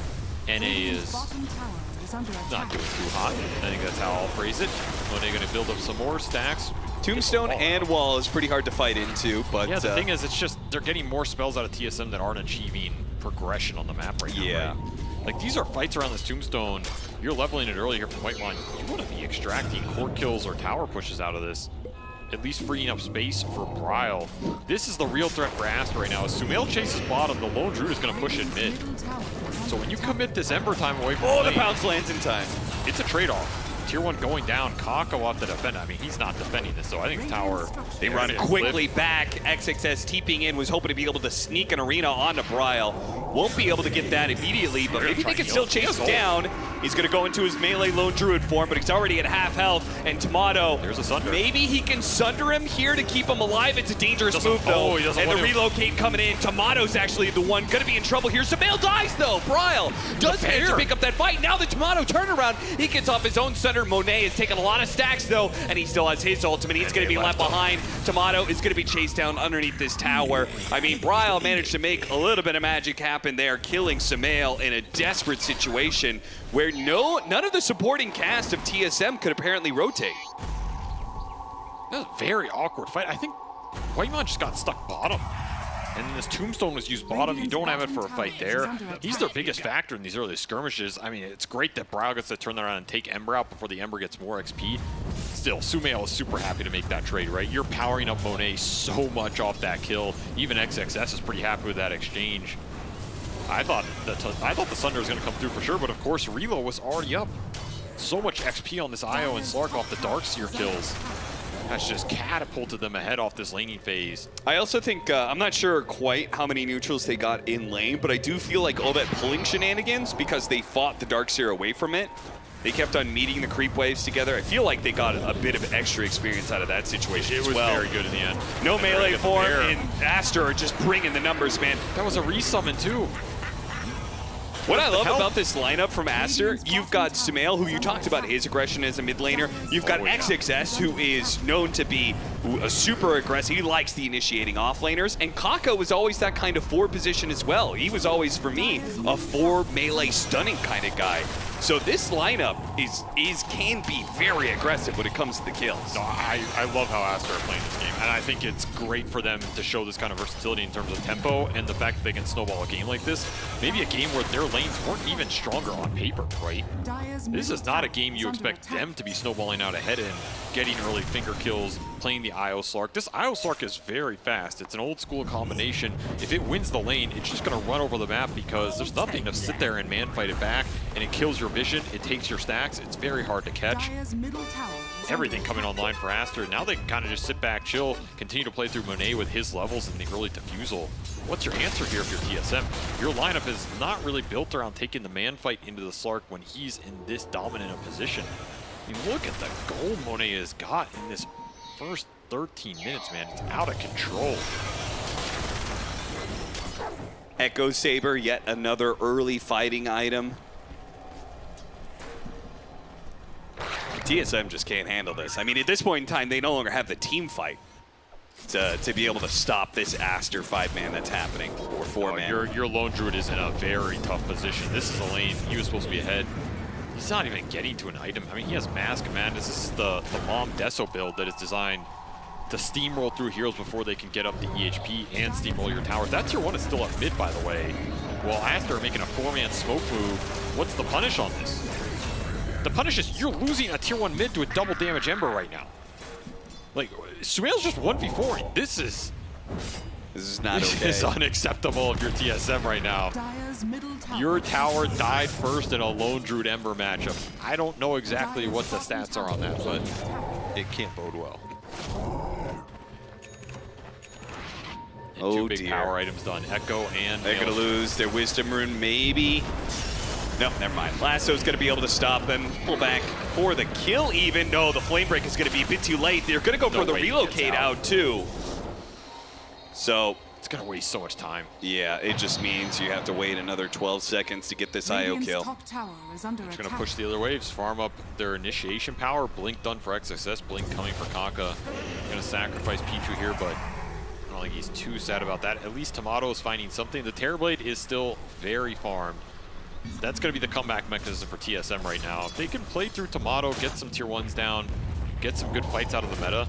NA is not doing too hot. I think that's how I'll phrase it. Monet going to build up some more stacks. Tombstone and wall is pretty hard to fight into, but yeah, the thing is, it's just they're getting more spells out of TSM that aren't achieving progression on the map right now. Yeah. Right? Like, these are fights around this Tombstone. You're leveling it early here from Whitemon. You want to be extracting core kills or tower pushes out of this. At least freeing up space for Bryle. This is the real threat for Aster right now. As Sumail chases bottom, the Lone Druid is going to push it mid. So when you commit this Ember time away from the pounce lands in time. It's a trade-off. Tier 1 going down, Kaka will have to defend. I mean, he's not defending this, so I think the tower... They run quickly back. XXS TPing in, was hoping to be able to sneak an Arena onto Bryle. Won't be able to get that immediately, but maybe they can still chase him down. He's going to go into his melee Lone Druid form, but he's already at half health. And Tomato, there's a Sunder. Maybe he can Sunder him here to keep him alive. It's a dangerous move, though. And the relocate coming in. Tomato's actually the one going to be in trouble here. Sumail dies, though. Bryle does manage to pick up that fight. Now the Tomato turnaround. He gets off his own Sunder. Monet has taken a lot of stacks, though, and he still has his ultimate. He's going to be left behind. Tomato is going to be chased down underneath this tower. I mean, Bryle managed to make a little bit of magic happen there, killing Sumail in a desperate situation where none of the supporting cast of TSM could apparently rotate. That was a very awkward fight. I think Whitemon just got stuck bottom. And this Tombstone was used bottom. You don't have it for a fight there. He's their biggest factor in these early skirmishes. I mean, it's great that Bryle gets to turn that around and take Ember out before the Ember gets more XP. Still, Sumail is super happy to make that trade, right? You're powering up Monet so much off that kill. Even XXS is pretty happy with that exchange. I thought the Sunder was going to come through for sure, but of course, Relo was already up. So much XP on this Io and Slark off the Darkseer kills. That's just catapulted them ahead off this laning phase. I also think, I'm not sure quite how many neutrals they got in lane, but I do feel like all that pulling shenanigans, because they fought the Darkseer away from it, they kept on meeting the creep waves together. I feel like they got a bit of extra experience out of that situation as well. It was very good in the end. No melee form, and Aster are just bringing the numbers, man. That was a resummon too. What I love about this lineup from Aster, you've got Sumail, who you talked about his aggression as a mid laner. You've got XXS, who is known to be a super aggressive. He likes the initiating offlaners. And Kaka was always that kind of 4 position as well. He was always, for me, a 4 melee stunning kind of guy. So this lineup can be very aggressive when it comes to the kills. No, I love how Aster are playing this game, and I think it's great for them to show this kind of versatility in terms of tempo and the fact that they can snowball a game like this. Maybe a game where their lanes weren't even stronger on paper, right? This is not a game you expect them to be snowballing out ahead in, getting early finger kills, playing the IO Slark. This IO Slark is very fast. It's an old school combination. If it wins the lane, it's just going to run over the map because there's nothing to sit there and man fight it back, and it kills your vision, it takes your stacks, it's very hard to catch. Everything coming online for Aster. Now they can kind of just sit back, chill, continue to play through Monet with his levels in the early defusal. What's your answer here if you're TSM? Your lineup is not really built around taking the man fight into the Slark when he's in this dominant a position. I mean, look at the gold Monet has got in this first 13 minutes, man. It's out of control. Echo Saber, yet another early fighting item. TSM just can't handle this. I mean, at this point in time, they no longer have the team fight to be able to stop this Aster 5-man that's happening, or 4-man. Your lone druid is in a very tough position. This is a lane he was supposed to be ahead. He's not even getting to an item. I mean, he has Mask of Madness. This is the Mom Deso build that is designed to steamroll through heroes before they can get up to EHP and steamroll your towers. That tier 1 is still up mid, by the way. Well, Aster making a 4-man smoke move. What's the punish on this? The punish is you're losing a tier 1 mid to a double damage Ember right now. Like, Sumail's just 1v4. This is not okay. This is unacceptable if you're TSM right now. Your tower died first in a lone druid Ember matchup. I don't know exactly what the stats are on that, but it can't bode well. And two big power items done. Echo and they're going to lose their Wisdom Rune, maybe. No, never mind. Lasso's going to be able to stop them. Pull back for the kill even. No, the Flame Break is going to be a bit too late. They're going to go for the relocate out too. So it's going to waste so much time. Yeah, it just means you have to wait another 12 seconds to get this IO kill. It's going to push the other waves, farm up their initiation power. Blink done for XXS, Blink coming for Kanka. Going to sacrifice Pichu here, but I don't think he's too sad about that. At least Tomato is finding something. The Terrorblade is still very farmed. That's going to be the comeback mechanism for TSM right now. If they can play through Tomato, get some tier 1s down, get some good fights out of the meta,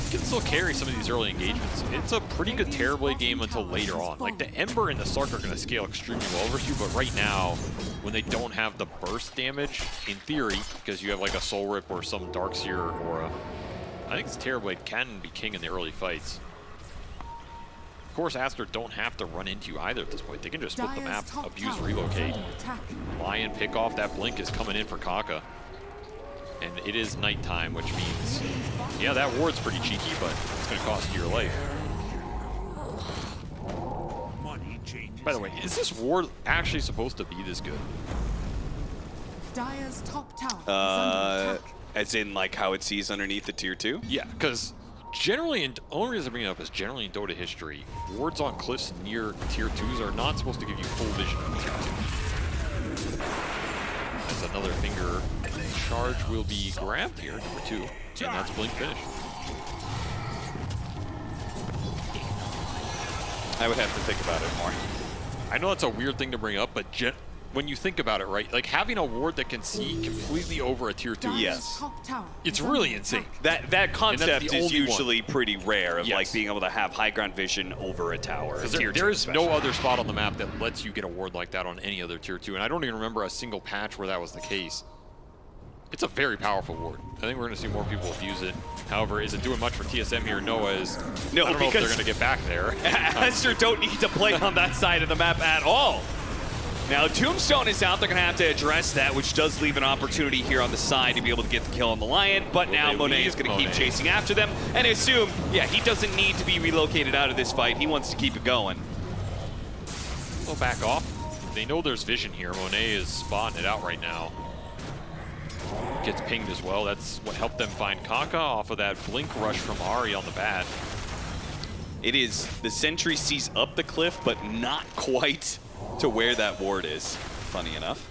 you can still carry some of these early engagements. It's a pretty good Terrorblade game until later on. Like, the Ember and the Slark are going to scale extremely well versus you, but right now, when they don't have the burst damage, in theory, because you have like a Soul Rip or some Darkseer aura, I think this Terrorblade can be king in the early fights. Of course, Aster don't have to run into you either at this point. They can just split the map, abuse relocate. Lion pick off, that blink is coming in for Kanka. And it is nighttime, which means, yeah, that ward's pretty cheeky, but it's going to cost you your life. By the way, is this ward actually supposed to be this good? Dire's top tower is under attack. As in, like, how it sees underneath the tier 2? Yeah, because generally, and the only reason I bring it up is generally in Dota history, wards on cliffs near tier 2s are not supposed to give you full vision of tier 2. As another finger charge will be grabbed here, number 2, and that's blink finish. I would have to think about it more. I know that's a weird thing to bring up, but when you think about it, right, like having a ward that can see completely over a tier 2, yes, it's really insane. That concept is usually pretty rare of like being able to have high ground vision over a tower. There is no other spot on the map that lets you get a ward like that on any other tier 2, and I don't even remember a single patch where that was the case. It's a very powerful ward. I think we're going to see more people abuse it. However, is it doing much for TSM here? No, I don't know if they're going to get back there. Aster don't need to play on that side of the map at all. Now, Tombstone is out. They're going to have to address that, which does leave an opportunity here on the side to be able to get the kill on the Lion. But now Monet is going to keep chasing after them and assume, yeah, he doesn't need to be relocated out of this fight. He wants to keep it going. They'll back off. They know there's vision here. Monet is spotting it out right now. Gets pinged as well. That's what helped them find Kanka off of that blink rush from Ahri on the bat. It is, the sentry sees up the cliff, but not quite to where that ward is, funny enough.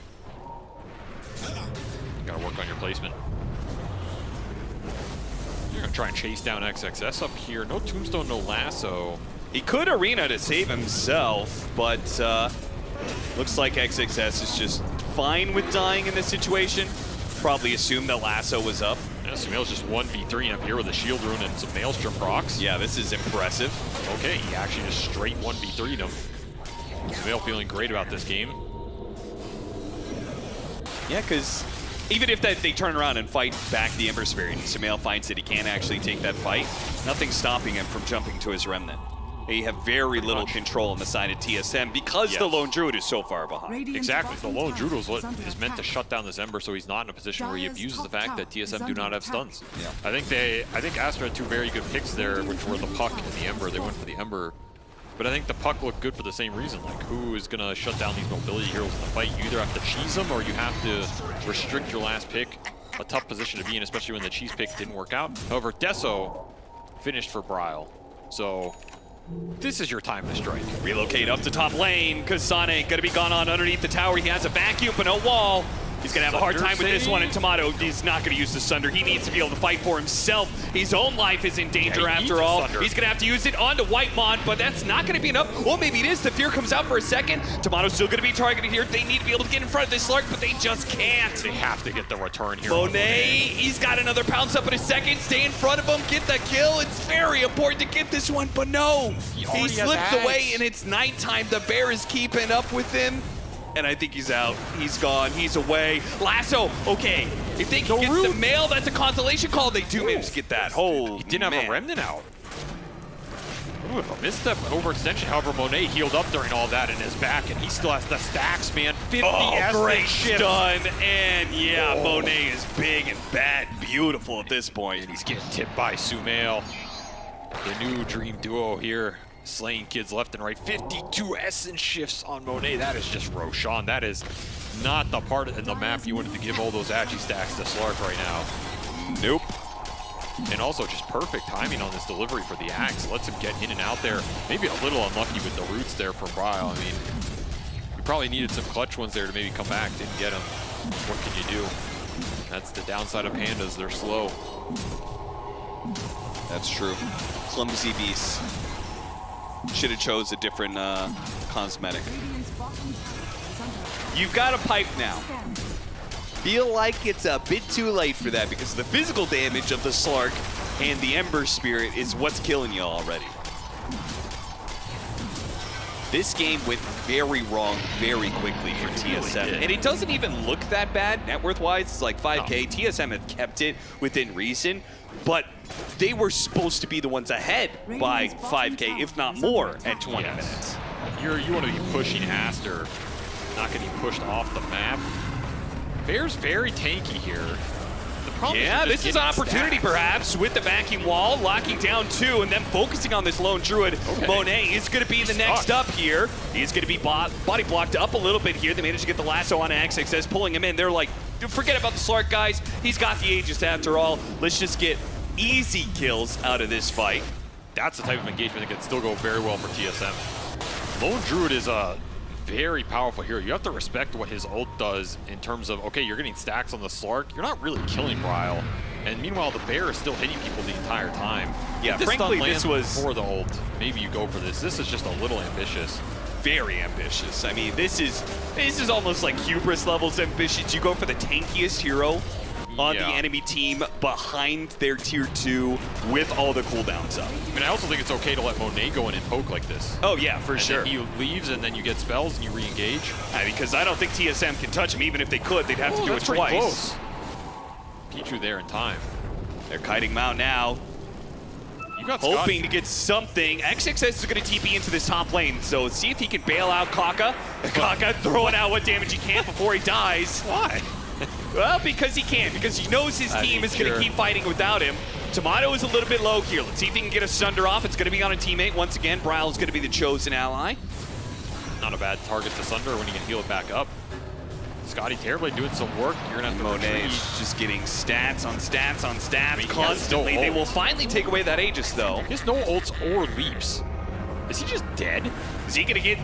Gotta work on your placement. You're gonna try and chase down XXS up here. No Tombstone, no Lasso. He could arena to save himself, but looks like XXS is just fine with dying in this situation. Probably assumed that Lasso was up. Yeah, Sumail's just 1v3 up here with a shield rune and some Maelstrom procs. Yeah, this is impressive. Okay, he actually just straight 1v3'd him. Sumail feeling great about this game. Yeah, because even if they turn around and fight back the Ember Spirit, and Sumail finds that he can't actually take that fight, nothing's stopping him from jumping to his Remnant. They have very little control on the side of TSM because the Lone Druid is so far behind. Exactly. The Lone Druid is meant to shut down this Ember so he's not in a position where he abuses the fact that TSM do not have stuns. Yeah. I think Aster had two very good picks there, which were the Puck and the Ember. They went for the Ember. But I think the Puck looked good for the same reason. Like, who is going to shut down these mobility heroes in the fight? You either have to cheese them or you have to restrict your last pick. A tough position to be in, especially when the cheese pick didn't work out. However, Deso finished for Bryle. So this is your time to strike. Relocate up to top lane, because Sane gonna be gone on underneath the tower. He has a vacuum, but no wall. He's gonna have a hard time with this one, and Tomato is not gonna use the Sunder. He needs to be able to fight for himself. His own life is in danger after all. He's gonna have to use it onto Whitemon, but that's not gonna be enough. Well, maybe it is. The fear comes out for a second. Tomato's still gonna be targeted here. They need to be able to get in front of this Slark, but they just can't. They have to get the return here. Monet, he's got another pounce up in a second. Stay in front of him, get the kill. It's very important to get this one, but no. He slips away, and it's nighttime. The bear is keeping up with him. And I think he's out. He's gone. He's away. Lasso. Okay. If they can get the mail, that's a consolation call. They do manage to get that. Oh, he didn't have a remnant out. Ooh, a misstep overextension. However, Monet healed up during all that and is back, and he still has the stacks, man. 50 great stun. And yeah, Monet is big and bad. Beautiful at this point. And he's getting tipped by Sumail. The new dream duo here. Slaying kids left and right. 52 essence shifts on Monet. That is just Roshan. That is not the part in the map you wanted to give all those Agi stacks to Slark right now. Nope. And also just perfect timing on this delivery for the Axe. Lets him get in and out there. Maybe a little unlucky with the roots there for Bryle. I mean, you probably needed some clutch ones there to maybe come back. Didn't get them. What can you do? That's the downside of Pandas. They're slow. That's true. Clumsy beasts. Should have chose a different cosmetic. You've got a pipe now. Feel like it's a bit too late for that because the physical damage of the Slark and the Ember Spirit is what's killing you already. This game went very wrong very quickly for TSM. And it doesn't even look that bad net worth-wise. It's like 5K. No. TSM have kept it within reason, but they were supposed to be the ones ahead by 5K, if not more, at 20 minutes. You want to be pushing Aster, not getting pushed off the map. Bear's very tanky here. The problem is this is an opportunity perhaps with the vacuum wall, locking down two, and then focusing on this Lone Druid. Okay. Monet is going to be the next up here. He's going to be body blocked up a little bit here. They managed to get the lasso on XXS, pulling him in. They're like, forget about the Slark, guys. He's got the Aegis after all. Let's just get easy kills out of this fight. That's the type of engagement that can still go very well for TSM. Lone Druid is a very powerful hero. You have to respect what his ult does in terms of, okay, you're getting stacks on the Slark. You're not really killing Bryle. And meanwhile, the bear is still hitting people the entire time. Yeah, frankly, this was for the ult. Maybe you go for this. This is just a little ambitious. Very ambitious. I mean, this is almost like hubris levels ambitious. You go for the tankiest hero on the enemy team behind their tier 2 with all the cooldowns up. I mean, I also think it's okay to let Monet go in and poke like this. Oh yeah, for sure. Then he leaves and then you get spells and you re-engage. Because I don't think TSM can touch him. Even if they could, they'd have to do it twice. Close. Pichu there in time. They're kiting him out now. You got hoping to get something. XXS is going to TP into this top lane, so see if he can bail out Kaka. Kaka throwing out what damage he can before he dies. Why? Well, because he can, because he knows his team is going to keep fighting without him. Tomato is a little bit low here. Let's see if he can get a Sunder off. It's going to be on a teammate once again. Bryle is going to be the chosen ally. Not a bad target to Sunder when he can heal it back up. Scotty Terribly doing some work. You're going to have to Monet just getting stats on stats on stats constantly. They will finally take away that Aegis, though. He has no ults or leaps. Is he just dead? Is he going to get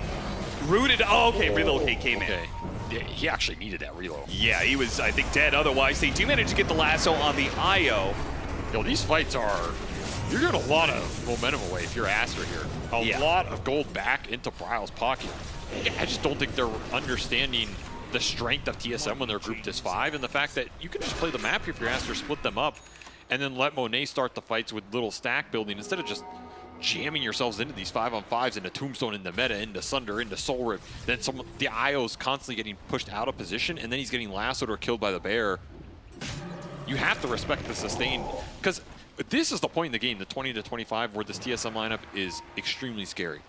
rooted? Oh, okay, Relocate came in. Yeah, he actually needed that reload. Yeah, he was, I think, dead otherwise. They do manage to get the lasso on the IO. Yo, these fights are... You're getting a lot of momentum away if you're Aster here. A lot of gold back into Bryle's pocket. I just don't think they're understanding the strength of TSM when they're grouped as 5, and the fact that you can just play the map if you're Aster, split them up, and then let Monet start the fights with little stack building instead of just jamming yourselves into these 5-on-5s, into Tombstone, into Meta, into Sunder, into Soul Rip. Then the IO's constantly getting pushed out of position, and then he's getting lassoed or killed by the bear. You have to respect the sustain, because this is the point in the game, the 20 to 25, where this TSM lineup is extremely scary.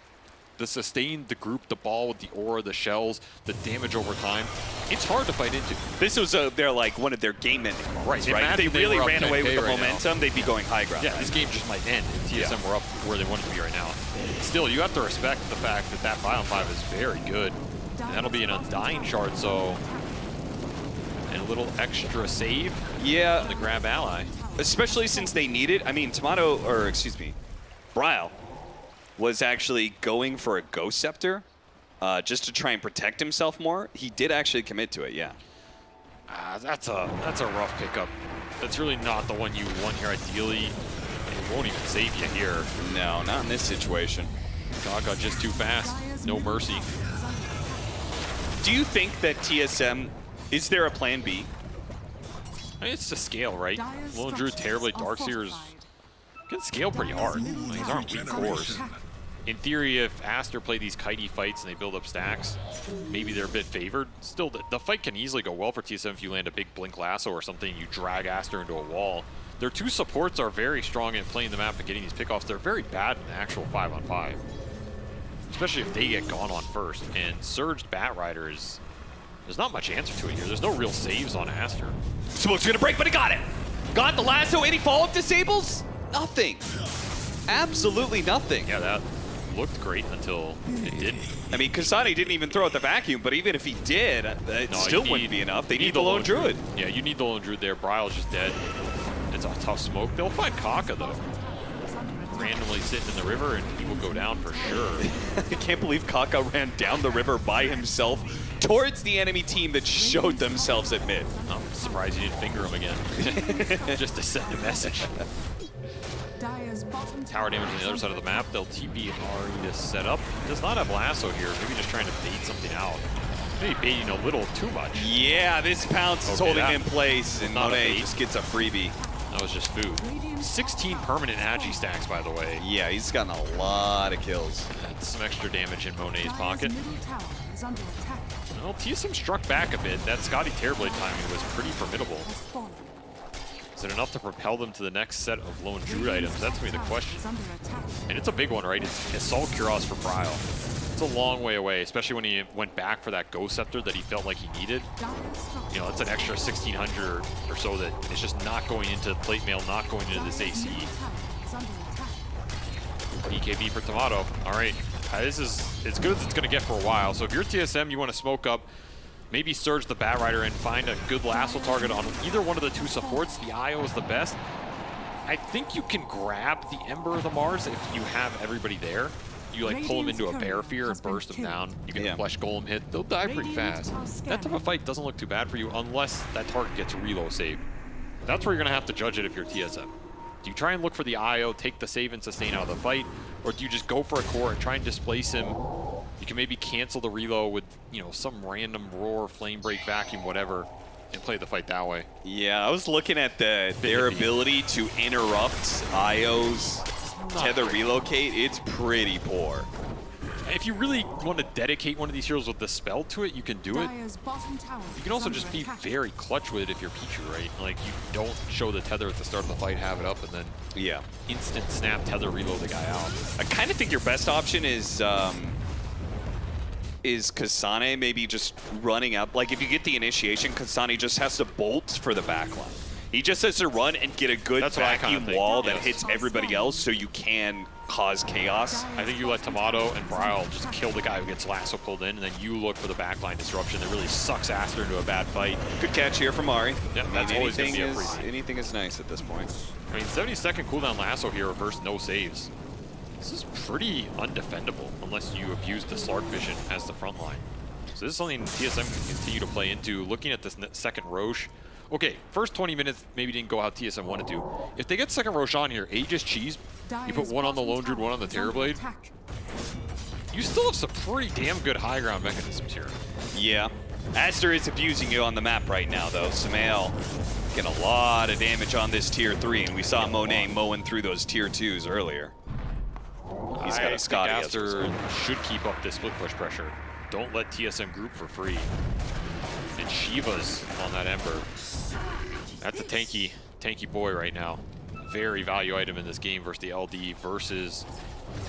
The sustain, the group, the ball with the aura, the shells, the damage over time, it's hard to fight into. This was they're like one of their game-ending moments, right? Imagine If they really were up ran away with 10K the right momentum, now. they'd be going high ground. Yeah, this game just might end if TSM were up where they wanted to be right now. Still, you have to respect the fact that that 5-on-5 is very good. And that'll be an Undying shard, so... And a little extra save on the grab ally. Especially since they need it. I mean, Bryle was actually going for a Ghost Scepter just to try and protect himself more. He did actually commit to it, yeah. That's a rough pickup. That's really not the one you want here ideally. And it won't even save you here. No, not in this situation. Gaga just too fast. No mercy. Do you think that TSM, is there a plan B? I mean, it's to scale, right? Lone Druid, Terrorblade, Darkseers can scale pretty hard. Like, these aren't weak cores. In theory, if Aster play these kitey fights and they build up stacks, maybe they're a bit favored. Still, the fight can easily go well for TSM if you land a big Blink Lasso or something, you drag Aster into a wall. Their two supports are very strong in playing the map and getting these pickoffs. They're very bad in the actual 5-on-5. Especially if they get gone on first. And Surged Batrider is... There's not much answer to it here. There's no real saves on Aster. Smoke's gonna break, but he got it! Got the lasso, any follow-up disables? Nothing. Absolutely nothing. Yeah, that looked great until it didn't. I mean, Kasane didn't even throw out the vacuum, but even if he did, it still wouldn't be enough. They need the Lone Druid. Yeah, you need the Lone Druid there. Bryle's just dead. It's a tough smoke. They'll find Kaka, though. Randomly sitting in the river, and he will go down for sure. I can't believe Kaka ran down the river by himself towards the enemy team that showed themselves at mid. I'm surprised you didn't finger him again. Just to send a message. Tower damage on the other side of the map. They'll TP Ari to set up. Does not have Lasso here. Maybe just trying to bait something out. Maybe baiting a little too much. Yeah, this pounce is holding him in place, and Monet just gets a freebie. That was just food. 16 permanent Agi stacks, by the way. Yeah, he's gotten a lot of kills. That's some extra damage in Monet's pocket. Well, TSM struck back a bit. That Scotty Terrorblade timing was pretty formidable. Is it enough to propel them to the next set of Lone Druid items? That's going to be the question. And it's a big one, right? It's Assault Kuros for Bryle. It's a long way away, especially when he went back for that Ghost Scepter that he felt like he needed. You know, it's an extra 1,600 or so that it's just not going into plate mail, not going into this AC. BKB for Tomato. All right, this is as good as it's going to get for a while. So if you're TSM, you want to smoke up, maybe Surge the Batrider and find a good lasso target on either one of the two supports. The IO is the best. I think you can grab the Ember of the Mars if you have everybody there. You like pull them into a Bear Fear and burst them down. You get a Flesh Golem hit. They'll die pretty fast. That type of fight doesn't look too bad for you unless that target gets reload save. That's where you're going to have to judge it if you're TSM. Do you try and look for the IO, take the save and sustain out of the fight, or do you just go for a core and try and displace him? You can maybe cancel the reload with, you know, some random roar, flame break, vacuum, whatever, and play the fight that way. Yeah, I was looking at their ability to interrupt IO's tether relocate. It's pretty poor. If you really want to dedicate one of these heroes with the spell to it, you can do it. You can also just be very clutch with it if you're Pichu, right? Like, you don't show the tether at the start of the fight, have it up, and then instant snap tether reload the guy out. I kind of think your best option is Kasane maybe just running up. Like, if you get the initiation, Kasane just has to bolt for the backline. He just has to run and get a good vacuum wall that hits everybody else so you can cause chaos. I think you let Tomato and Bryle just kill the guy who gets lasso pulled in, and then you look for the backline disruption that really sucks Aster into a bad fight. Good catch here from Ari. Yeah, that's always going to be a free. Anything is nice at this point. I mean, 70-second cooldown lasso here reverse no saves. This is pretty undefendable unless you abuse the Slark vision as the front line. So this is something TSM can continue to play into. Looking at this second Roche, okay, first 20 minutes maybe didn't go how TSM wanted to. If they get second Roche on here, Aegis cheese, you put one on the Lone Druid, one on the Terrorblade, you still have some pretty damn good high ground mechanisms here. Yeah. Aster is abusing you on the map right now, though. Sumail getting a lot of damage on this tier 3, and we saw Monet mowing through those tier 2s earlier. He's got a Scotty. Aster should keep up this split push pressure. Don't let TSM group for free. And Shiva's on that Ember. That's a tanky boy right now. Very value item in this game versus the LD versus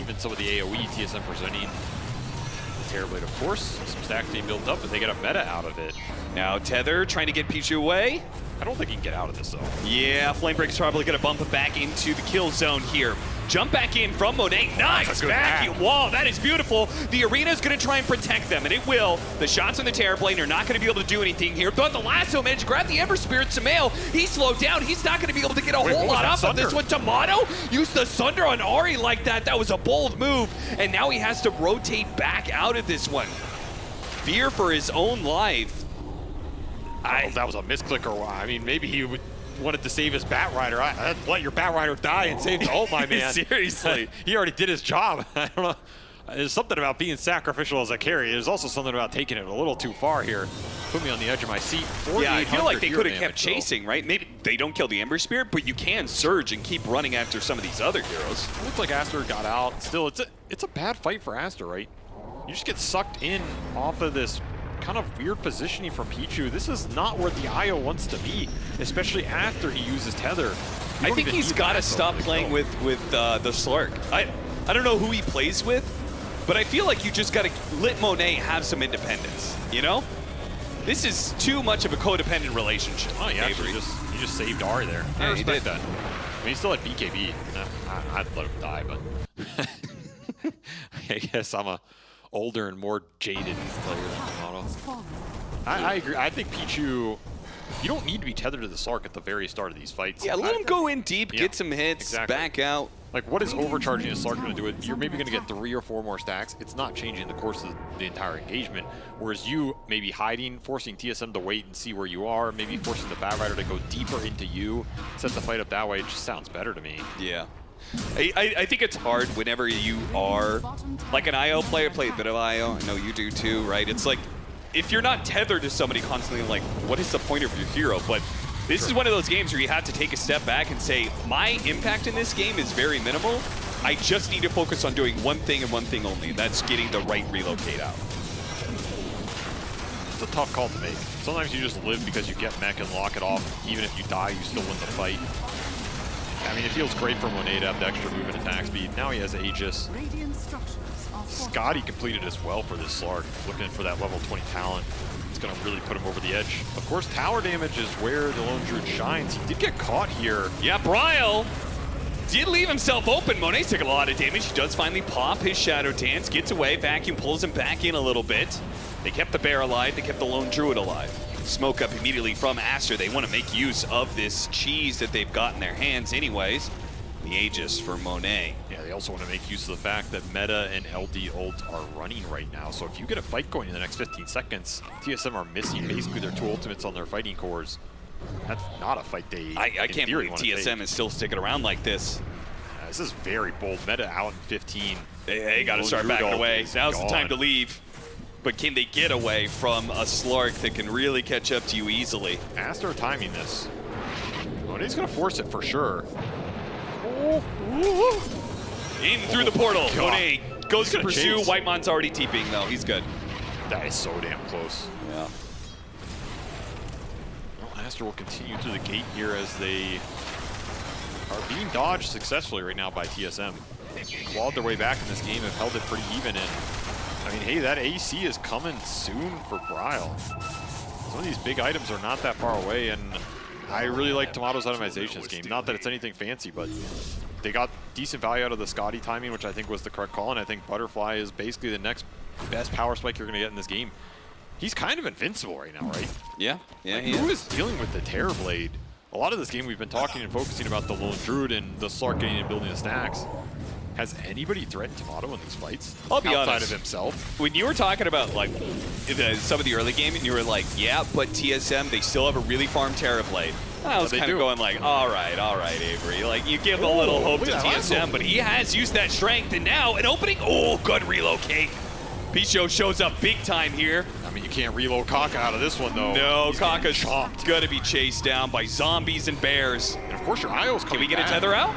even some of the AoE TSM presenting. The Terrorblade, of course, some stacks being built up, but they get a meta out of it. Now Tether trying to get Pichu away. I don't think he can get out of this, though. Yeah, Flamebreak's probably going to bump it back into the kill zone here. Jump back in from Monet. Nice back. Whoa, that is beautiful. The arena's going to try and protect them, and it will. The shots on the Terrorblade are not going to be able to do anything here. But the lasso managed to grab the Ember Spirit. Sumail, he's slowed down. He's not going to be able to get a whole lot off of this one. Tomato used the Sunder on Ari like that. That was a bold move. And now he has to rotate back out of this one. Fear for his own life. I don't know if that was a misclick or what. I mean, maybe he wanted to save his Batrider. I'd let your Batrider die and save the ult, my man. Seriously. He already did his job. I don't know. There's something about being sacrificial as a carry. There's also something about taking it a little too far here. Put me on the edge of my seat. Yeah, I feel like they could have kept chasing, right? Maybe they don't kill the Ember Spirit, but you can surge and keep running after some of these other heroes. It looks like Aster got out. Still, it's a bad fight for Aster, right? You just get sucked in off of this kind of weird positioning from Pichu. This is not where the IO wants to be, especially after he uses Tether. I think he's got to stop playing with the Slurk. I don't know who he plays with, but I feel like you just got to let Monet have some independence, you know? This is too much of a codependent relationship. Oh, yeah, he just saved Ari there. Yeah, I respect he did that. I mean, he still had BKB. I'd let him die, but I guess I'm a older and more jaded player than Tomato. I agree. I think Pichu, you don't need to be tethered to the Slark at the very start of these fights. Yeah, let him go in deep, get some hits, back out. Like, what is overcharging a Slark going to do? You're maybe going to get 3 or 4 more stacks. It's not changing the course of the entire engagement. Whereas you maybe hiding, forcing TSM to wait and see where you are, maybe forcing the Batrider to go deeper into you, set the fight up that way. It just sounds better to me. Yeah. I think it's hard whenever you are like an IO player, play a bit of IO. I know you do too, right? It's like if you're not tethered to somebody constantly, like, what is the point of your hero? But this is one of those games where you have to take a step back and say, my impact in this game is very minimal. I just need to focus on doing one thing and one thing only. That's getting the right relocate out. It's a tough call to make. Sometimes you just live because you get mech and lock it off. Even if you die, you still win the fight. I mean, it feels great for Monet to have the extra move and attack speed. Now he has Aegis. Scotty completed as well for this Slark. Looking for that level 20 talent. It's going to really put him over the edge. Of course, tower damage is where the Lone Druid shines. He did get caught here. Yeah, Bryle did leave himself open. Monet took a lot of damage. He does finally pop his Shadow Dance, gets away, Vacuum pulls him back in a little bit. They kept the bear alive, they kept the Lone Druid alive. Smoke up immediately from Aster. They want to make use of this cheese that they've got in their hands anyways. The Aegis for Monet. Yeah, they also want to make use of the fact that Meta and LD ult are running right now. So if you get a fight going in the next 15 seconds, TSM are missing basically their 2 ultimates on their fighting cores. That's not a fight they I can't believe TSM is still sticking around like this. This is very bold. Meta out in 15. They got to start backing away. Now's the time to leave. But can they get away from a Slark that can really catch up to you easily? Aster timing this. Monet's going to force it for sure. In through the portal. Monet goes to pursue. Chase. Whitemon's already TPing though. He's good. That is so damn close. Yeah. Well, Aster will continue through the gate here as they are being dodged successfully right now by TSM. Clawed their way back in this game, have held it pretty even, and I mean, hey, that AC is coming soon for Bryle. Some of these big items are not that far away, and I really like Tomato's itemization this game. Not that it's anything fancy, but they got decent value out of the Scotty timing, which I think was the correct call, and I think Butterfly is basically the next best power spike you're going to get in this game. He's kind of invincible right now, right? Yeah, yeah, like, who is dealing with the Terrorblade? A lot of this game we've been talking and focusing about the Lone Druid and the Slark getting and building the stacks. Has anybody threatened Tomato in these fights? I'll be outside honest. of himself. When you were talking about like some of the early game, and you were like, yeah, but TSM, they still have a really farmed Terrorblade. I was kind of going like, all right, Avery. Like, you give a little hope to TSM, but he has used that strength, and now an opening. Oh, good relocate. Pichu shows up big time here. mean, you can't reload Kaka out of this one, though. No, He's Kaka's chomped. gonna be chased down by zombies and bears. And of course, your IO's coming Can we get back. a tether out?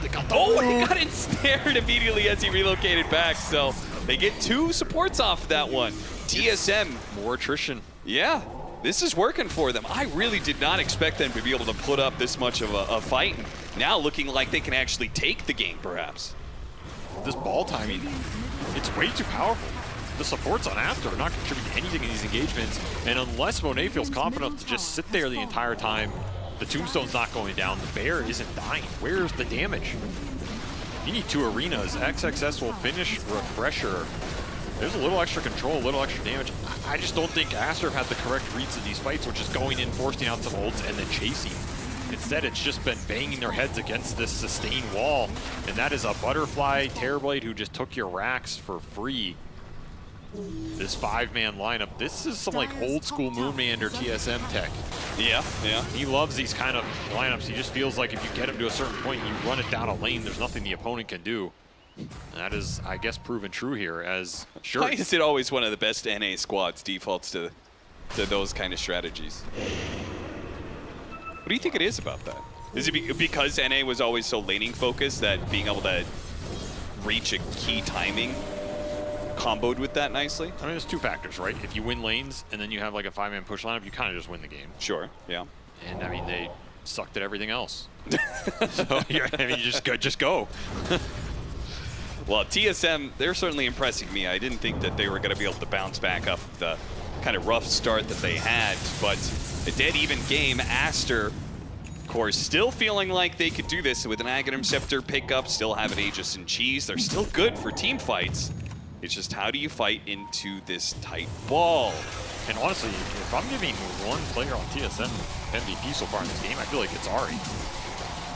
They got the Oh, he got ensnared immediately as he relocated back. So they get 2 supports off of that one. TSM, more attrition. yeah, this is working for them. I really did not expect them to be able to put up this much of a fight. And now looking like they can actually take the game, perhaps. This ball timing, it's way too powerful. The supports on Aster are not contributing anything in these engagements, and unless Monet feels confident to just sit there the entire time, the tombstone's not going down, the bear isn't dying. Where's the damage? You need 2 arenas. XXS will finish Refresher. There's a little extra control, a little extra damage. I just don't think Aster had the correct reads of these fights, which is going in, forcing out some ults, and then chasing. Instead, it's just been banging their heads against this sustained wall, and that is a Butterfly Terrorblade who just took your racks for free. This 5-man lineup, this is some like old school Moonmander TSM tech. Yeah, yeah. He loves these kind of lineups. He just feels like if you get him to a certain point, you run it down a lane, there's nothing the opponent can do. And that is, I guess, proven true here, as sure. Why is it always one of the best NA squads defaults to those kind of strategies? What do you think it is about that? Is it because NA was always so laning focused that being able to reach a key timing comboed with that nicely? I mean, there's 2 factors, right? If you win lanes and then you have like a 5-man push lineup, you kind of just win the game. Sure, yeah. And I mean, they sucked at everything else. So, yeah, I mean, you just go. Well, TSM, they're certainly impressing me. I didn't think that they were going to be able to bounce back off the kind of rough start that they had, but a dead even game. Aster, of course, still feeling like they could do this with an Aghanim Scepter pickup, still have an Aegis and Cheese. They're still good for team fights. It's just how do you fight into this tight ball? And honestly, if I'm giving one player on TSM MVP so far in this game, I feel like it's Ari.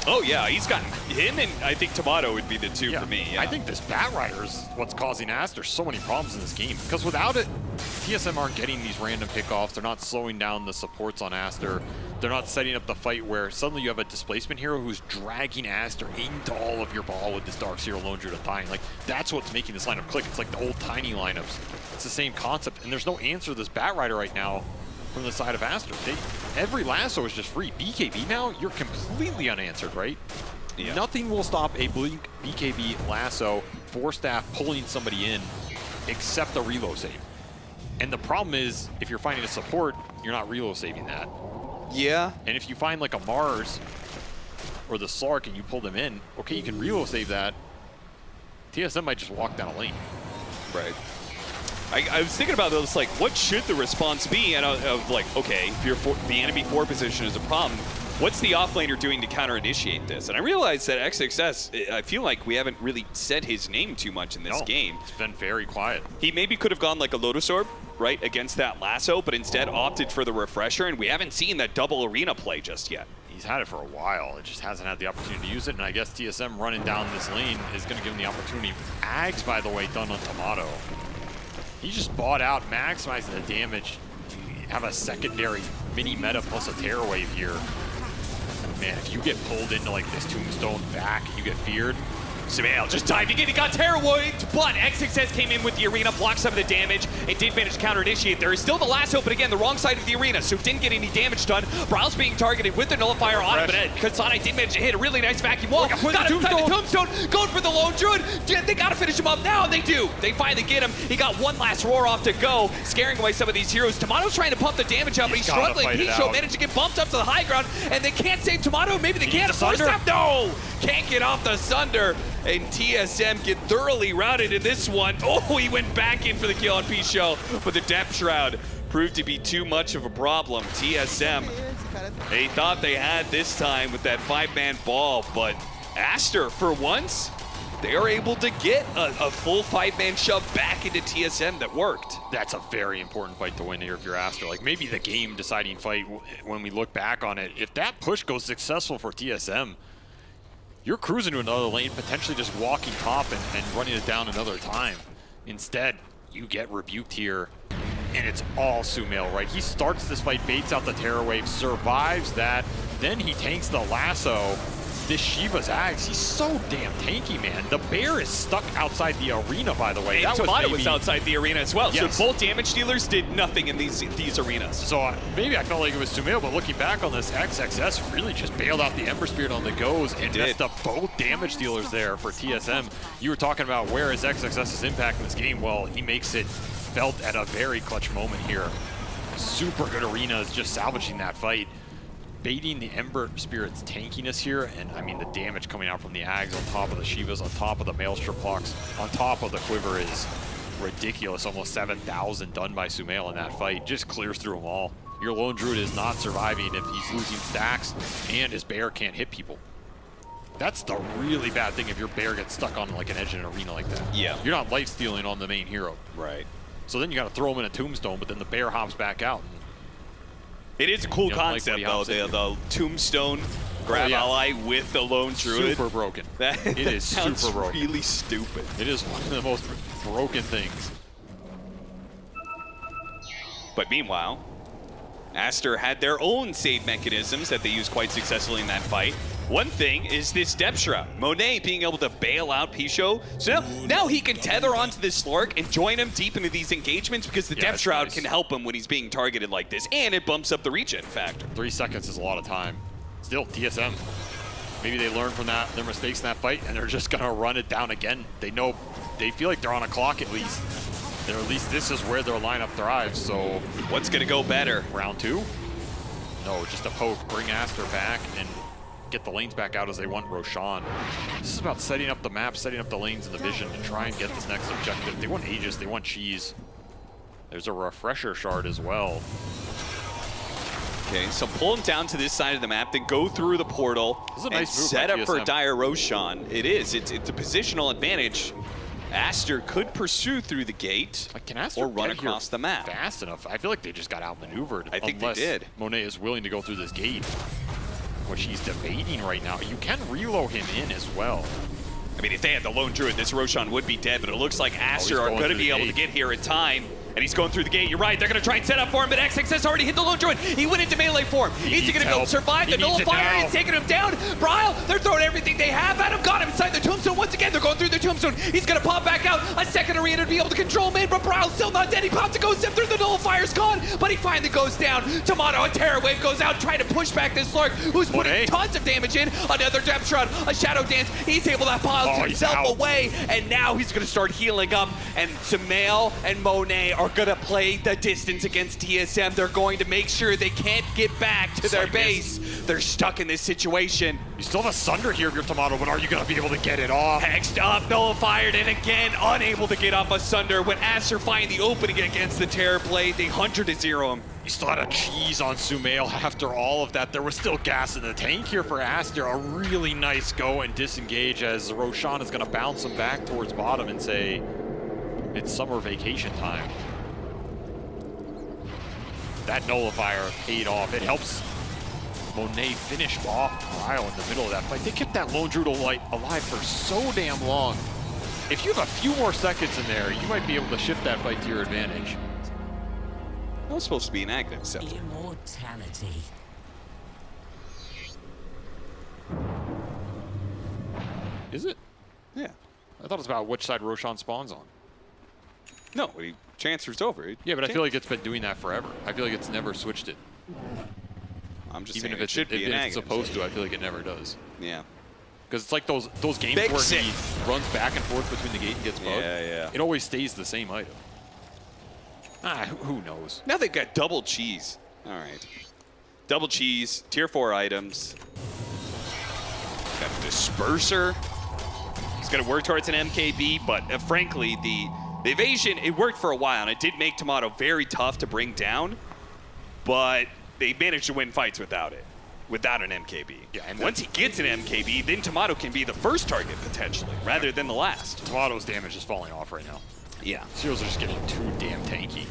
Oh yeah, he's gotten him, and I think Tomato would be the 2 for me. Yeah. I think this Bat Rider is what's causing Aster so many problems in this game. Because without it, TSM aren't getting these random pickoffs. They're not slowing down the supports on Aster. They're not setting up the fight where suddenly you have a displacement hero who's dragging Aster into all of your ball with this Dark Zero Lone Druid of Dying. Like, that's what's making this lineup click. It's like the old Tiny lineups. It's the same concept, and there's no answer to this Bat Rider right now from the side of Aster. Every lasso is just free. BKB now, you're completely unanswered, right? Yeah. Nothing will stop a Blink BKB lasso, 4-staff pulling somebody in, except a reload save. And the problem is, if you're finding a support, you're not reload saving that. Yeah. And if you find like a Mars or the Sark and you pull them in, okay, you can reload save that. TSM might just walk down a lane. Right. I was thinking about this, like, what should the response be? And of like, okay, if the enemy 4 position is a problem, what's the offlaner doing to counter-initiate this? And I realized that XXS, I feel like we haven't really said his name too much in this game. It's been very quiet. He maybe could have gone like a Lotus Orb, right, against that lasso, but instead opted for the Refresher, and we haven't seen that double arena play just yet. He's had it for a while. It just hasn't had the opportunity to use it, and I guess TSM running down this lane is going to give him the opportunity. Ags, by the way, done on Tomato. He just bought out, maximizing the damage. You have a secondary mini meta plus a Terror Wave here. Man, if you get pulled into like this Tombstone back, you get feared. Sumail just diving in, he got Terror Waved, but XXS came in with the arena, blocked some of the damage, and did manage to counter-initiate. There is still the lasso, but again, the wrong side of the arena, so didn't get any damage done. Bryle's being targeted with the nullifier on it, but Kasane did manage to hit a really nice vacuum wall. Got him inside the Tombstone, going for the Lone Druid. They gotta finish him up now, and they do. They finally get him. He got one last roar off to go, scaring away some of these heroes. Tomato's trying to pump the damage up, but he's struggling. Picho managed to get bumped up to the high ground, and they can't save Tomato. Maybe they can. First step, no! Can't get off the Sunder. And TSM get thoroughly routed in this one. Oh, he went back in for the kill on Picho, but the Depth Shroud proved to be too much of a problem. TSM, they thought they had this time with that 5-man ball, but Aster, for once, they are able to get a full 5-man shove back into TSM that worked. That's a very important fight to win here if you're Aster. Like, maybe the game-deciding fight when we look back on it. If that push goes successful for TSM, you're cruising to another lane, potentially just walking top and running it down another time. Instead, you get rebuked here, and it's all Sumail, right? He starts this fight, baits out the Terror Wave, survives that, then he tanks the lasso, this Shiva's Axe, he's so damn tanky, man. The bear is stuck outside the arena, by the way. And Tomato was maybe outside the arena as well. Yes. So both damage dealers did nothing in these arenas. So maybe I felt like it was Sumail, but looking back on this, XXS really just bailed out the Ember Spirit on the goes and messed up both damage dealers there for TSM. You were talking about where is XXS's impact in this game? Well, he makes it felt at a very clutch moment here. Super good arenas, just salvaging that fight. Baiting the Ember Spirit's tankiness here, and I mean the damage coming out from the Ags on top of the Shivas, on top of the Maelstrom clocks, on top of the Quiver is ridiculous. Almost 7,000 done by Sumail in that fight. Just clears through them all. Your Lone Druid is not surviving if he's losing stacks and his bear can't hit people. That's the really bad thing if your bear gets stuck on like an edge in an arena like that. Yeah. You're not life stealing on the main hero. Right. So then you got to throw him in a tombstone, but then the bear hops back out. It is a cool concept, though, the tombstone grab ally with the Lone Druid. Super broken. It is super broken. Really stupid. It is one of the most broken things. But meanwhile, Aster had their own save mechanisms that they used quite successfully in that fight. One thing is this depth shroud. Monet being able to bail out Picho. So now he can tether onto this Slork and join him deep into these engagements because the depth shroud can help him when he's being targeted like this. And it bumps up the regen factor. 3 seconds is a lot of time. Still, TSM. Maybe they learned from their mistakes in that fight and they're just gonna run it down again. They know, they feel like they're on a clock at least. Or at least this is where their lineup thrives, so. What's gonna go better? Round 2? No, just a poke, bring Aster back and get the lanes back out as they want Roshan. This is about setting up the map, setting up the lanes and the vision to try and get this next objective. They want Aegis, they want Cheese. There's a refresher shard as well. Okay, so pull him down to this side of the map, then go through the portal and set up for Dire Roshan. It is, it's a positional advantage. Aster could pursue through the gate or run across the map. Fast enough. I feel like they just got outmaneuvered. I think they did. Monet is willing to go through this gate, which he's debating right now. You can reload him in as well. I mean, if they had the Lone Druid, this Roshan would be dead, but it looks like Aster are going to be able to get here in time. And he's going through the gate. You're right. They're going to try and set up for him, but XXS already hit the Lone Druid. He went into melee form. He's going to go survive the nullifier. He's taking him down. Bryle, they're throwing everything they have at him. Got him inside the tombstone. Once again, they're going through the tombstone. He's going to pop back out. A second arena to be able to control him in, but Bryle's still not dead. He pops a ghost step through the nullifier's gone, but he finally goes down. Tomato, a terror wave goes out, trying to push back this Slurk, who's putting tons of damage in. Another depth shroud, a shadow dance. He's able to pause himself away, and now he's going to start healing up. And Sumail and Monet are going to play the distance against TSM. They're going to make sure they can't get back to their base. They're stuck in this situation. You still have a Sunder here if you're Tomato, but are you going to be able to get it off? Hexed up, nullified, and again, unable to get off a Sunder. When Aster find the opening against the Terror Blade, they 100-0 him. You still had a cheese on Sumail after all of that. There was still gas in the tank here for Aster. A really nice go and disengage as Roshan is going to bounce him back towards bottom and say, it's summer vacation time. That nullifier paid off. It helps Monet finish off Bryle in the middle of that fight. They kept that Lone Druid alive for so damn long. If you have a few more seconds in there, you might be able to shift that fight to your advantage. That was supposed to be an active scepter. Immortality. Is it? Yeah. I thought it was about which side Roshan spawns on. No, he transfers over. Yeah, but I feel like it's been doing that forever. I feel like it's never switched it. I'm just Even saying if it should be an it's supposed to, I feel like it never does. Yeah. Because it's like those games where he runs back and forth between the gate and gets bugged. Yeah. It always stays the same item. Who knows? Now they've got double cheese. All right. Double cheese, tier 4 items. Got a disperser. He's going to work towards an MKB, but frankly, the evasion, it worked for a while, and it did make Tomato very tough to bring down, but they managed to win fights without it, without an MKB. Yeah, and once he gets an MKB, then Tomato can be the first target, potentially, rather than the last. Tomato's damage is falling off right now. Yeah. Zeros are just getting too damn tanky,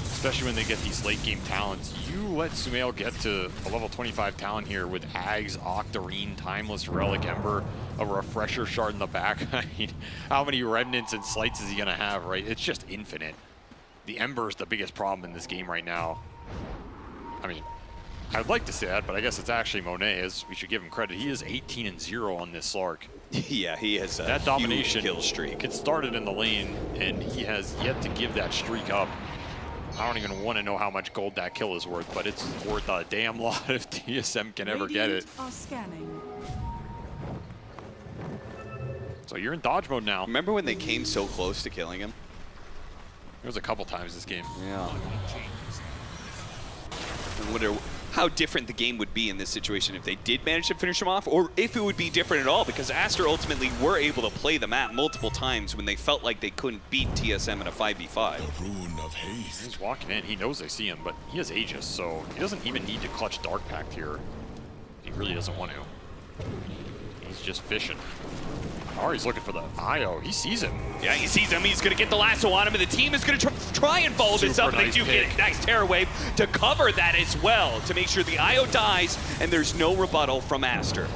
especially when they get these late game talents. You let Sumail get to a level 25 talent here with Ags, Octarine, Timeless Relic Ember, a Refresher Shard in the back. I mean, how many Remnants and Slights is he gonna have, right? It's just infinite. The Ember is the biggest problem in this game right now. I mean, I'd like to say that, but I guess it's actually Monet, as we should give him credit. He is 18-0 on this Slark. Yeah, he has a that domination kill streak. It started in the lane, and he has yet to give that streak up. I don't even want to know how much gold that kill is worth, but it's worth a damn lot if TSM can ever get it. Are scanning. So you're in dodge mode now. Remember when they came so close to killing him? There was a couple times this game. Yeah. I wonder how different the game would be in this situation if they did manage to finish him off, or if it would be different at all, because Aster ultimately were able to play the map multiple times when they felt like they couldn't beat TSM in a 5v5. He's walking in. He knows they see him, but he has Aegis, so he doesn't even need to clutch Dark Pact here. He really doesn't want to. He's just fishing. Ari's looking for the IO. He sees him. Yeah, he sees him. He's going to get the lasso on him, and the team is going to try and follow this up. And they do get a nice Terror Wave to cover that as well, to make sure the IO dies, and there's no rebuttal from Aster.